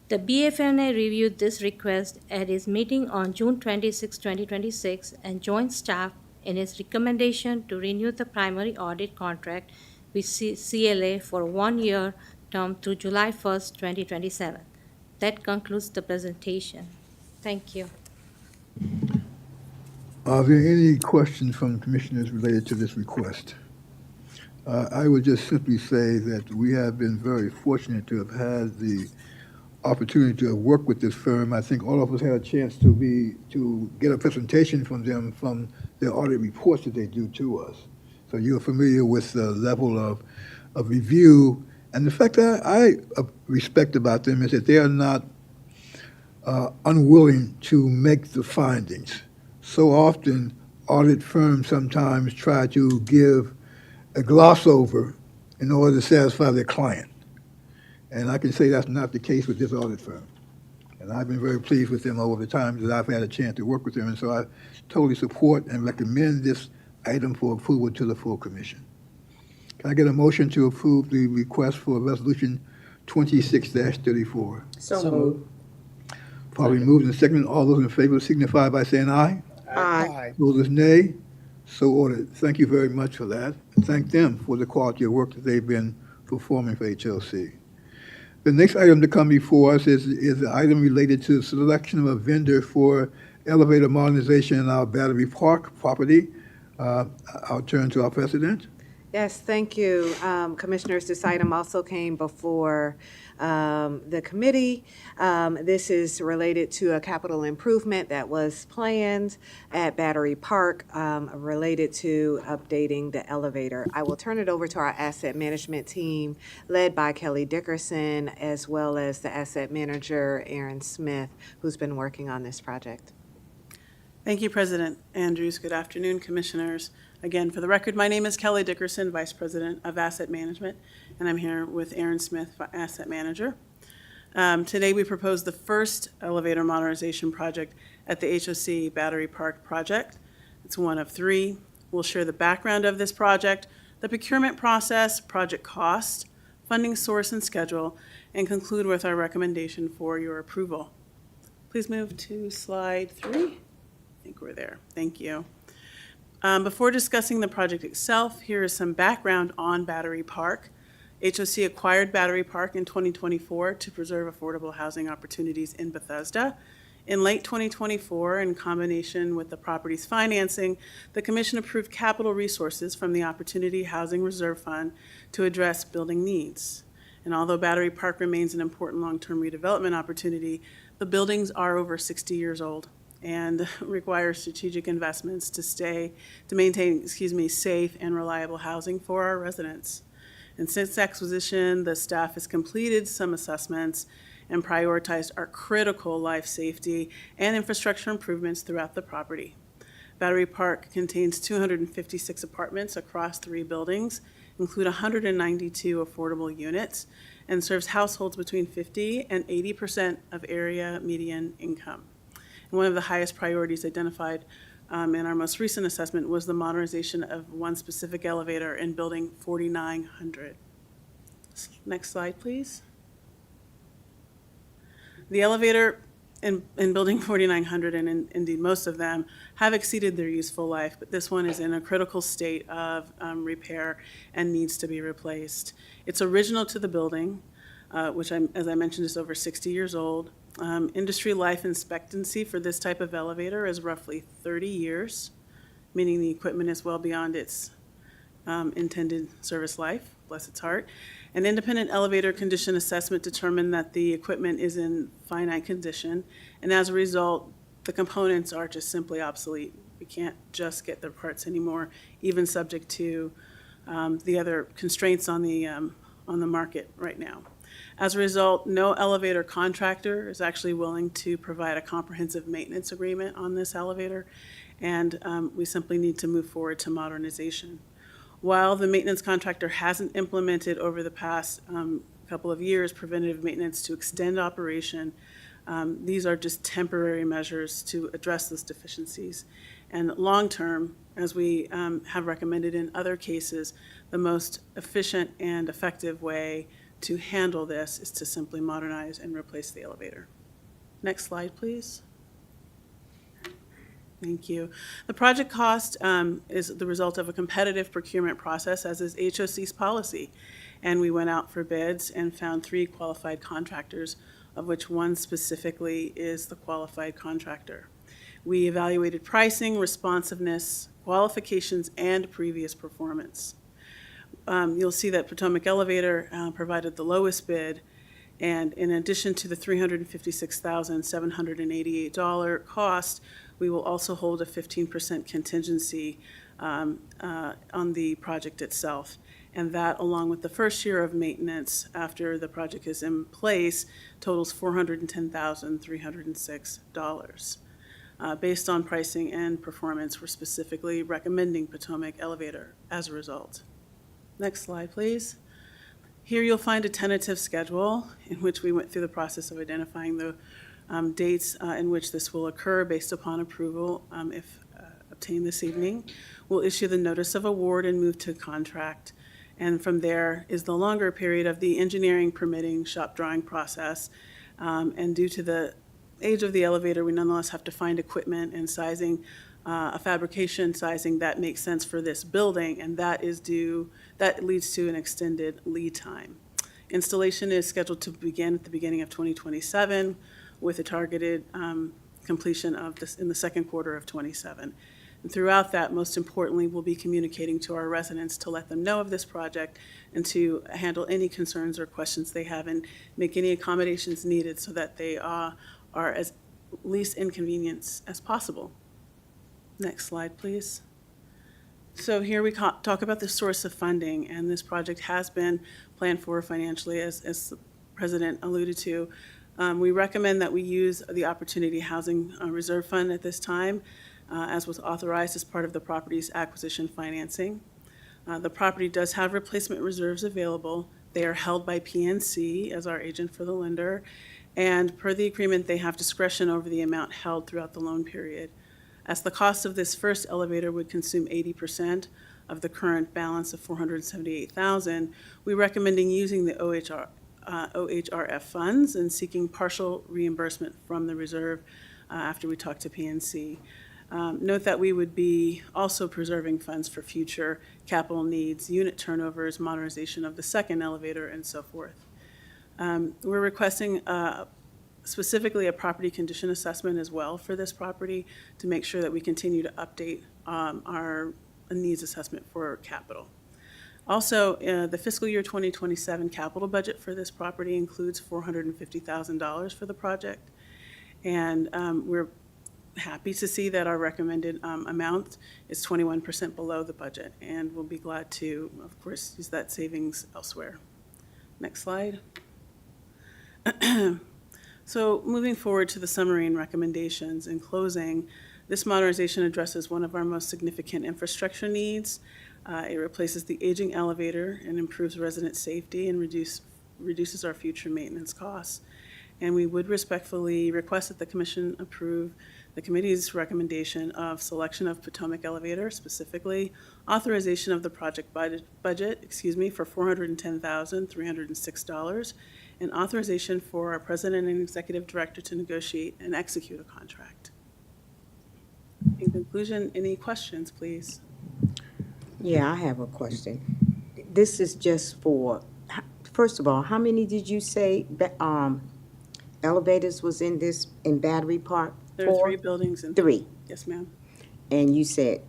The BFNA reviewed this request at its meeting on June 26, 2026, and joined staff in its recommendation to renew the primary audit contract with CLA for a one-year term through July 1st, 2027. That concludes the presentation. Thank you. Are there any questions from commissioners related to this request? I would just simply say that we have been very fortunate to have had the opportunity to work with this firm. I think all of us had a chance to get a presentation from them from their audit reports that they do to us. So you're familiar with the level of review. And the fact that I respect about them is that they are not unwilling to make the findings. So often, audit firms sometimes try to give a gloss over in order to satisfy their client. And I can say that's not the case with this audit firm. And I've been very pleased with them over the times that I've had a chance to work with them. And so I totally support and recommend this item for approval to the full commission. Can I get a motion to approve the request for resolution 26-34? So moved. Probably moved and seconded. All those in favor signify by saying aye. Aye. Those is nay. So ordered. Thank you very much for that. And thank them for the quality of work that they've been performing for HOC. The next item to come before us is the item related to the selection of a vendor for elevator modernization in our Battery Park property. I'll turn to our president. Yes, thank you. Commissioners, this item also came before the committee. This is related to a capital improvement that was planned at Battery Park related to updating the elevator. I will turn it over to our asset management team led by Kelly Dickerson, as well as the asset manager, Aaron Smith, who's been working on this project. Thank you, President Andrews. Good afternoon, Commissioners. Again, for the record, my name is Kelly Dickerson, Vice President of Asset Management, and I'm here with Aaron Smith, Asset Manager. Today, we propose the first elevator modernization project at the HOC Battery Park project. It's one of three. We'll share the background of this project, the procurement process, project cost, funding source and schedule, and conclude with our recommendation for your approval. Please move to slide 3. I think we're there. Thank you. Before discussing the project itself, here is some background on Battery Park. HOC acquired Battery Park in 2024 to preserve affordable housing opportunities in Bethesda. In late 2024, in combination with the property's financing, the Commission approved capital resources from the Opportunity Housing Reserve Fund to address building needs. And although Battery Park remains an important long-term redevelopment opportunity, the buildings are over 60 years old and require strategic investments to maintain safe and reliable housing for our residents. And since acquisition, the staff has completed some assessments and prioritized our critical life safety and infrastructure improvements throughout the property. Battery Park contains 256 apartments across 3 buildings, include 192 affordable units, and serves households between 50 and 80% of area median income. And one of the highest priorities identified in our most recent assessment was the modernization of one specific elevator in building 4900. Next slide, please. The elevator in building 4900, and indeed most of them, have exceeded their useful life, but this one is in a critical state of repair and needs to be replaced. It's original to the building, which, as I mentioned, is over 60 years old. Industry life expectancy for this type of elevator is roughly 30 years, meaning the equipment is well beyond its intended service life, bless its heart. An independent elevator condition assessment determined that the equipment is in finite condition, and as a result, the components are just simply obsolete. We can't just get the parts anymore, even subject to the other constraints on the market right now. As a result, no elevator contractor is actually willing to provide a comprehensive maintenance agreement on this elevator, and we simply need to move forward to modernization. While the maintenance contractor hasn't implemented over the past couple of years preventative maintenance to extend operation, these are just temporary measures to address those deficiencies. And long-term, as we have recommended in other cases, the most efficient and effective way to handle this is to simply modernize and replace the elevator. Next slide, please. Thank you. The project cost is the result of a competitive procurement process, as is HOC's policy. And we went out for bids and found 3 qualified contractors, of which one specifically is the qualified contractor. We evaluated pricing, responsiveness, qualifications, and previous performance. You'll see that Potomac Elevator provided the lowest bid, and in addition to the $356,788 cost, we will also hold a 15% contingency on the project itself. And that, along with the first year of maintenance after the project is in place, totals $410,306. Based on pricing and performance, we're specifically recommending Potomac Elevator as a result. Next slide, please. Here you'll find a tentative schedule in which we went through the process of identifying the dates in which this will occur based upon approval, if obtained this evening. We'll issue the notice of award and move to contract. And from there is the longer period of the engineering, permitting, shop drawing process. And due to the age of the elevator, we nonetheless have to find equipment and sizing, a fabrication sizing that makes sense for this building, and that leads to an extended lead time. Installation is scheduled to begin at the beginning of 2027 with a targeted completion of this in the second quarter of 27. And throughout that, most importantly, we'll be communicating to our residents to let them know of this project and to handle any concerns or questions they have and make any accommodations needed so that they are as least inconvenience as possible. Next slide, please. So here we talk about the source of funding, and this project has been planned for financially, as the President alluded to. We recommend that we use the Opportunity Housing Reserve Fund at this time, as was authorized as part of the property's acquisition financing. The property does have replacement reserves available. They are held by PNC as our agent for the lender, and per the agreement, they have discretion over the amount held throughout the loan period. As the cost of this first elevator would consume 80% of the current balance of $478,000, we're recommending using the OHRF funds and seeking partial reimbursement from the reserve after we talk to PNC. Note that we would be also preserving funds for future capital needs, unit turnovers, modernization of the second elevator, and so forth. We're requesting specifically a property condition assessment as well for this property to make sure that we continue to update our needs assessment for capital. Also, the fiscal year 2027 capital budget for this property includes $450,000 for the project. And we're happy to see that our recommended amount is 21% below the budget. And we'll be glad to, of course, use that savings elsewhere. Next slide. So moving forward to the summary and recommendations. In closing, this modernization addresses one of our most significant infrastructure needs. It replaces the aging elevator and improves resident safety and reduces our future maintenance costs. And we would respectfully request that the Commission approve the committee's recommendation of selection of Potomac Elevator, specifically authorization of the project budget for $410,306, and authorization for our President and Executive Director to negotiate and execute a contract. In conclusion, any questions, please? Yeah, I have a question. This is just for, first of all, how many did you say elevators was in Battery Park? There are 3 buildings. 3. Yes, ma'am. And you said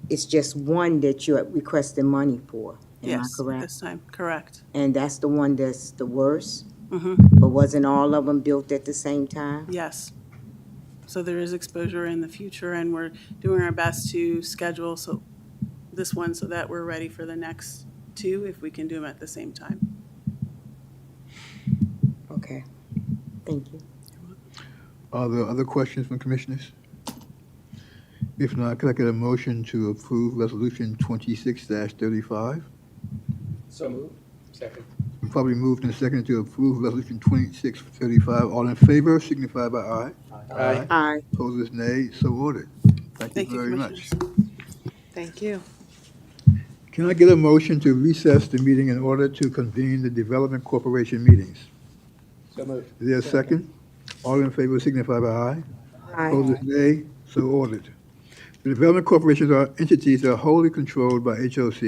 it's just one that you're requesting money for. Am I correct? Yes, this time, correct. And that's the one that's the worst? Mm-hmm. But wasn't all of them built at the same time? Yes. So there is exposure in the future, and we're doing our best to schedule this one so that we're ready for the next 2 if we can do them at the same time. Okay. Thank you. Are there other questions from commissioners? If not, could I get a motion to approve Resolution 26-35? So moved. Second. Probably moved and seconded to approve Resolution 2635. All in favor signify by aye. Aye. Aye. Opposers, nay. So ordered. Thank Thank you you, very much. Commissioners. Thank you. Can I get a motion to recess the meeting in order to convene the Development Corporation meetings? So moved. Is there a second? All in favor signify by aye. Aye. Opposers, nay. So ordered. The development corporations are entities that are wholly controlled by HOC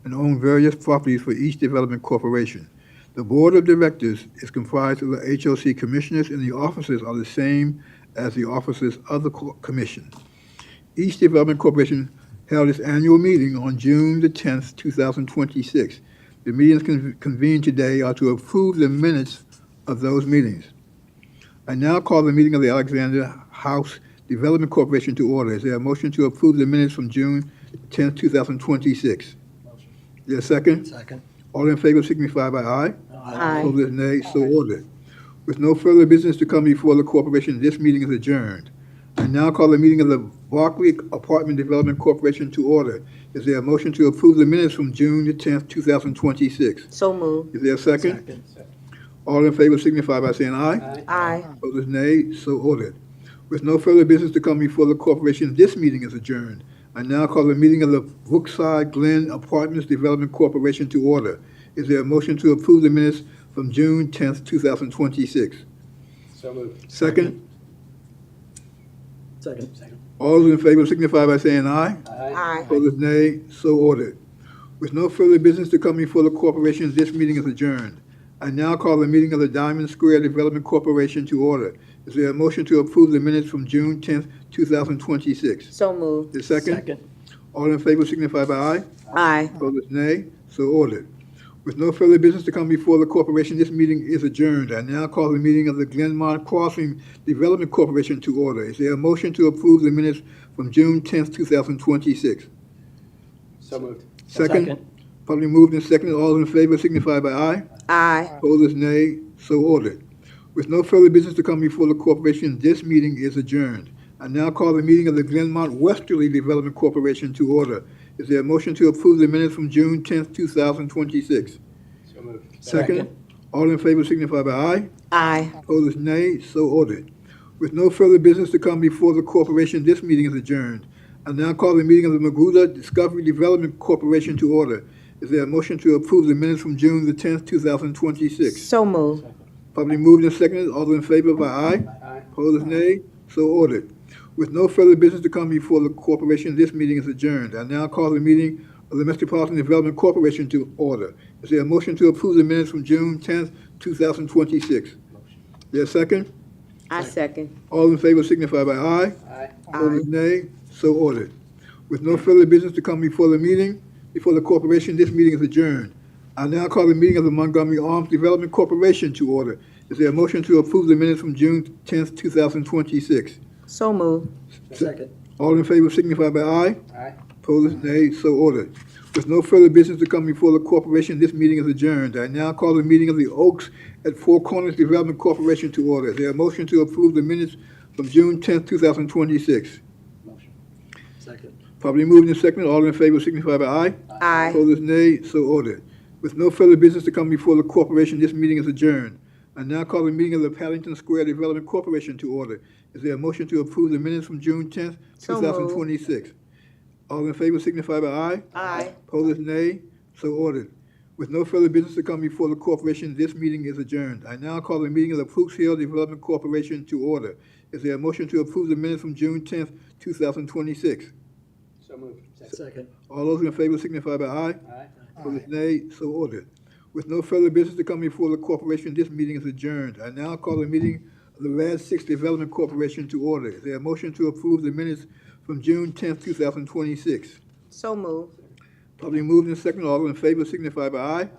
and own various properties for each development corporation. The board of directors is comprised of the HOC commissioners, and the officers are the same as the officers of the commission. Each development corporation held its annual meeting on June the 10th, 2026. The meetings convened today are to approve the minutes of those meetings. I now call the meeting of the Alexander House Development Corporation to order. Is there a motion to approve the minutes from June 10th, 2026? Is there a second? Second. All in favor signify by aye. Aye. Opposers, nay. So ordered. With no further business to come before the corporation, this meeting is adjourned. I now call the meeting of the Barclay Apartment Development Corporation to order. Is there a motion to approve the minutes from June the 10th, 2026? So moved. Is there a second? All in favor signify by saying aye. Aye. Opposers, nay. So ordered. With no further business to come before the corporation, this meeting is adjourned. I now call the meeting of the Brookside Glen Apartments Development Corporation to order. Is there a motion to approve the minutes from June 10th, 2026? So moved. Second? Second. All those in favor signify by saying aye. Aye. Opposers, nay. So ordered. With no further business to come before the corporation, this meeting is adjourned. I now call the meeting of the Diamond Square Development Corporation to order. Is there a motion to approve the minutes from June 10th, 2026? So moved. The second? All in favor signify by aye. Aye. Opposers, nay. So ordered. With no further business to come before the corporation, this meeting is adjourned. I now call the meeting of the Glenmont Crossing Development Corporation to order. Is there a motion to approve the minutes from June 10th, 2026? So moved. Second? Probably moved and seconded. All in favor signify by aye. Aye. Opposers, nay. So ordered. With no further business to come before the corporation, this meeting is adjourned. I now call the meeting of the Glenmont Westerly Development Corporation to order. Is there a motion to approve the minutes from June 10th, 2026? So moved. Second? All in favor signify by aye. Aye. Opposers, nay. So ordered. With no further business to come before the corporation, this meeting is adjourned. I now call the meeting of the Magruder Discovery Development Corporation to order. Is there a motion to approve the minutes from June the 10th, 2026? So moved. Probably moved and seconded. All those in favor by aye. Aye. Opposers, nay. So ordered. With no further business to come before the corporation, this meeting is adjourned. I now call the meeting of the Metropolitan Development Corporation to order. Is there a motion to approve the minutes from June 10th, 2026? Is there a second? I second. All in favor signify by aye. Aye. Opposers, nay. So ordered. With no further business to come before the corporation, this meeting is adjourned. I now call the meeting of the Montgomery Arms Development Corporation to order. Is there a motion to approve the minutes from June 10th, 2026? So moved. Second. All in favor signify by aye. Aye. Opposed, nay. So ordered. With no further business to come before the corporation, this meeting is adjourned. I now call the meeting of the Oaks at Four Corners Development Corporation to order. Is there a motion to approve the minutes from June 10th, 2026? Second. Probably moved and seconded. All in favor signify by aye. Aye. Opposed, nay. So ordered. With no further business to come before the corporation, this meeting is adjourned. I now call the meeting of the Paddington Square Development Corporation to order. Is there a motion to approve the minutes from June 10th, So moved. 2026? All in favor signify by aye. Aye. Opposed, nay. So ordered. With no further business to come before the corporation, this meeting is adjourned. I now call the meeting of the Pook's Hill Development Corporation to order. Is there a motion to approve the minutes from June 10th, 2026? So moved. Second. All those in favor signify by aye. Aye. Opposed, nay. So ordered. With no further business to come before the corporation, this meeting is adjourned. I now call the meeting of the RAD 6 Development Corporation to order. Is there a motion to approve the minutes from June 10th, 2026? So moved. Probably moved and seconded. All in favor signify by aye.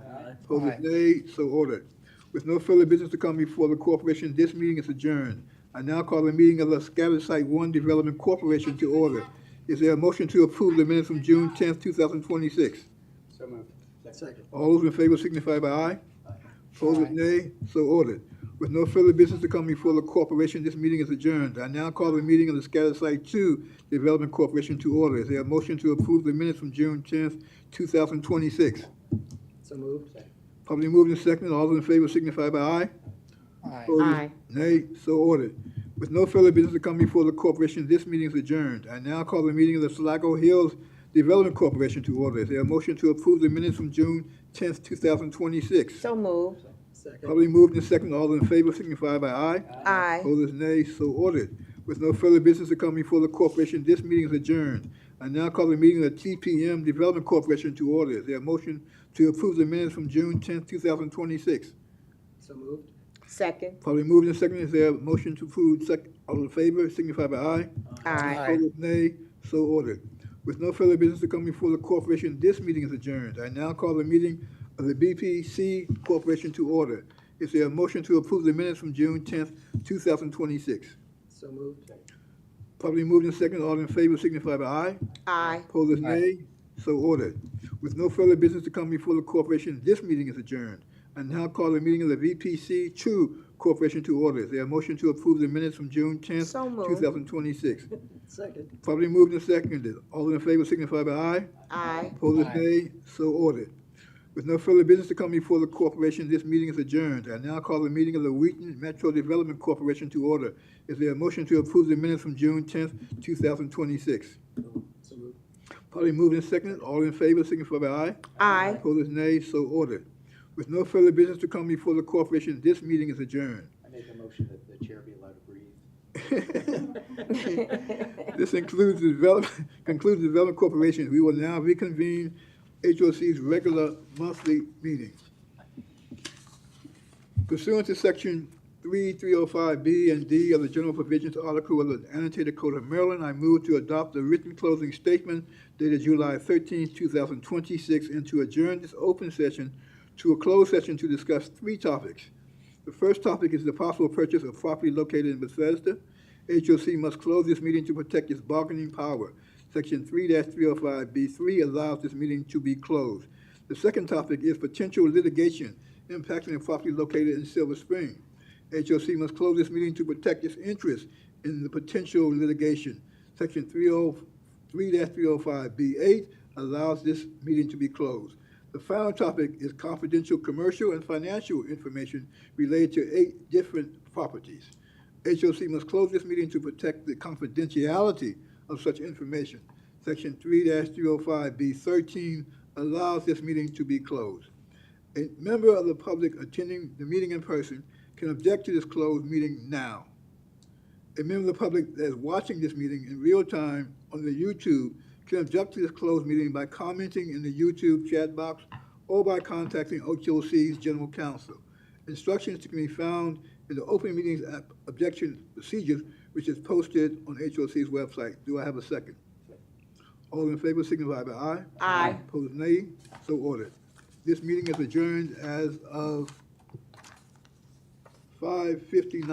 Opposed, nay. So ordered. With no further business to come before the corporation, this meeting is adjourned. I now call the meeting of the Scattered Site 1 Development Corporation to order. Is there a motion to approve the minutes from June 10th, 2026? So moved. Second. All those in favor signify by aye. Opposed, nay. So ordered. With no further business to come before the corporation, this meeting is adjourned. I now call the meeting of the Scattered Site 2 Development Corporation to order. Is there a motion to approve the minutes from June 10th, 2026? So moved. Probably moved and seconded. All those in favor signify by aye. Aye. Opposed? Aye. Nay, so ordered. With no further business to come before the corporation, this meeting is adjourned. I now call the meeting of the Sulaco Hills Development Corporation to order. Is there a motion to approve the minutes from June 10th, 2026? So moved. Second. Probably moved and seconded. All those in favor signify by aye. Aye. Opposed, nay, so ordered. With no further business to come before the corporation, this meeting is adjourned. I now call the meeting of the TPM Development Corporation to order. Is there a motion to approve the minutes from June 10th, 2026? So moved. Second. Probably moved and seconded. Is there a motion to approve? All in favor signify by aye. Aye. Opposed, nay, so ordered. With no further business to come before the corporation, this meeting is adjourned. I now call the meeting of the BPC Corporation to order. Is there a motion to approve the minutes from June 10th, 2026? So moved. Probably moved and seconded. All in favor signify by aye. Aye. Opposed, nay, so ordered. With no further business to come before the corporation, this meeting is adjourned. I now call the meeting of the VPC True Corporation to order. Is there a motion to approve the minutes from June 10th, So moved. 2026? Second. Probably moved and seconded. All in favor signify by aye. Aye. Opposed, nay, so ordered. With no further business to come before the corporation, this meeting is adjourned. I now call the meeting of the Wheaton Metro Development Corporation to order. Is there a motion to approve the minutes from June 10th, 2026? So moved. Probably moved and seconded. All in favor signify by aye. Aye. Opposed, nay, so ordered. With no further business to come before the corporation, this meeting is adjourned. I make a motion that the chair be allowed to breathe. This concludes the Development Corporation. We will now reconvene HOC's regular monthly meeting. Pursuant to Section 3305B and D of the General Provisions Article of the Annotated Code of Maryland, I move to adopt the written closing statement dated July 13, 2026, and to adjourn this open session to a closed session to discuss three topics. The first topic is the possible purchase of property located in Bethesda. HOC must close this meeting to protect its bargaining power. Section 3-305B3 allows this meeting to be closed. The second topic is potential litigation impacting the property located in Silver Spring. HOC must close this meeting to protect its interest in the potential litigation. Section 3-305B8 allows this meeting to be closed. The final topic is confidential commercial and financial information related to 8 different properties. HOC must close this meeting to protect the confidentiality of such information. Section 3-305B13 allows this meeting to be closed. A member of the public attending the meeting in person can object to this closed meeting now. A member of the public that is watching this meeting in real time on the YouTube can object to this closed meeting by commenting in the YouTube chat box or by contacting HOC's General Counsel. Instructions can be found in the Open Meetings Objection Procedures, which is posted on HOC's website. Do I have a second? All in favor signify by aye. Aye. Opposed, nay. So ordered. This meeting is adjourned as of 5:59.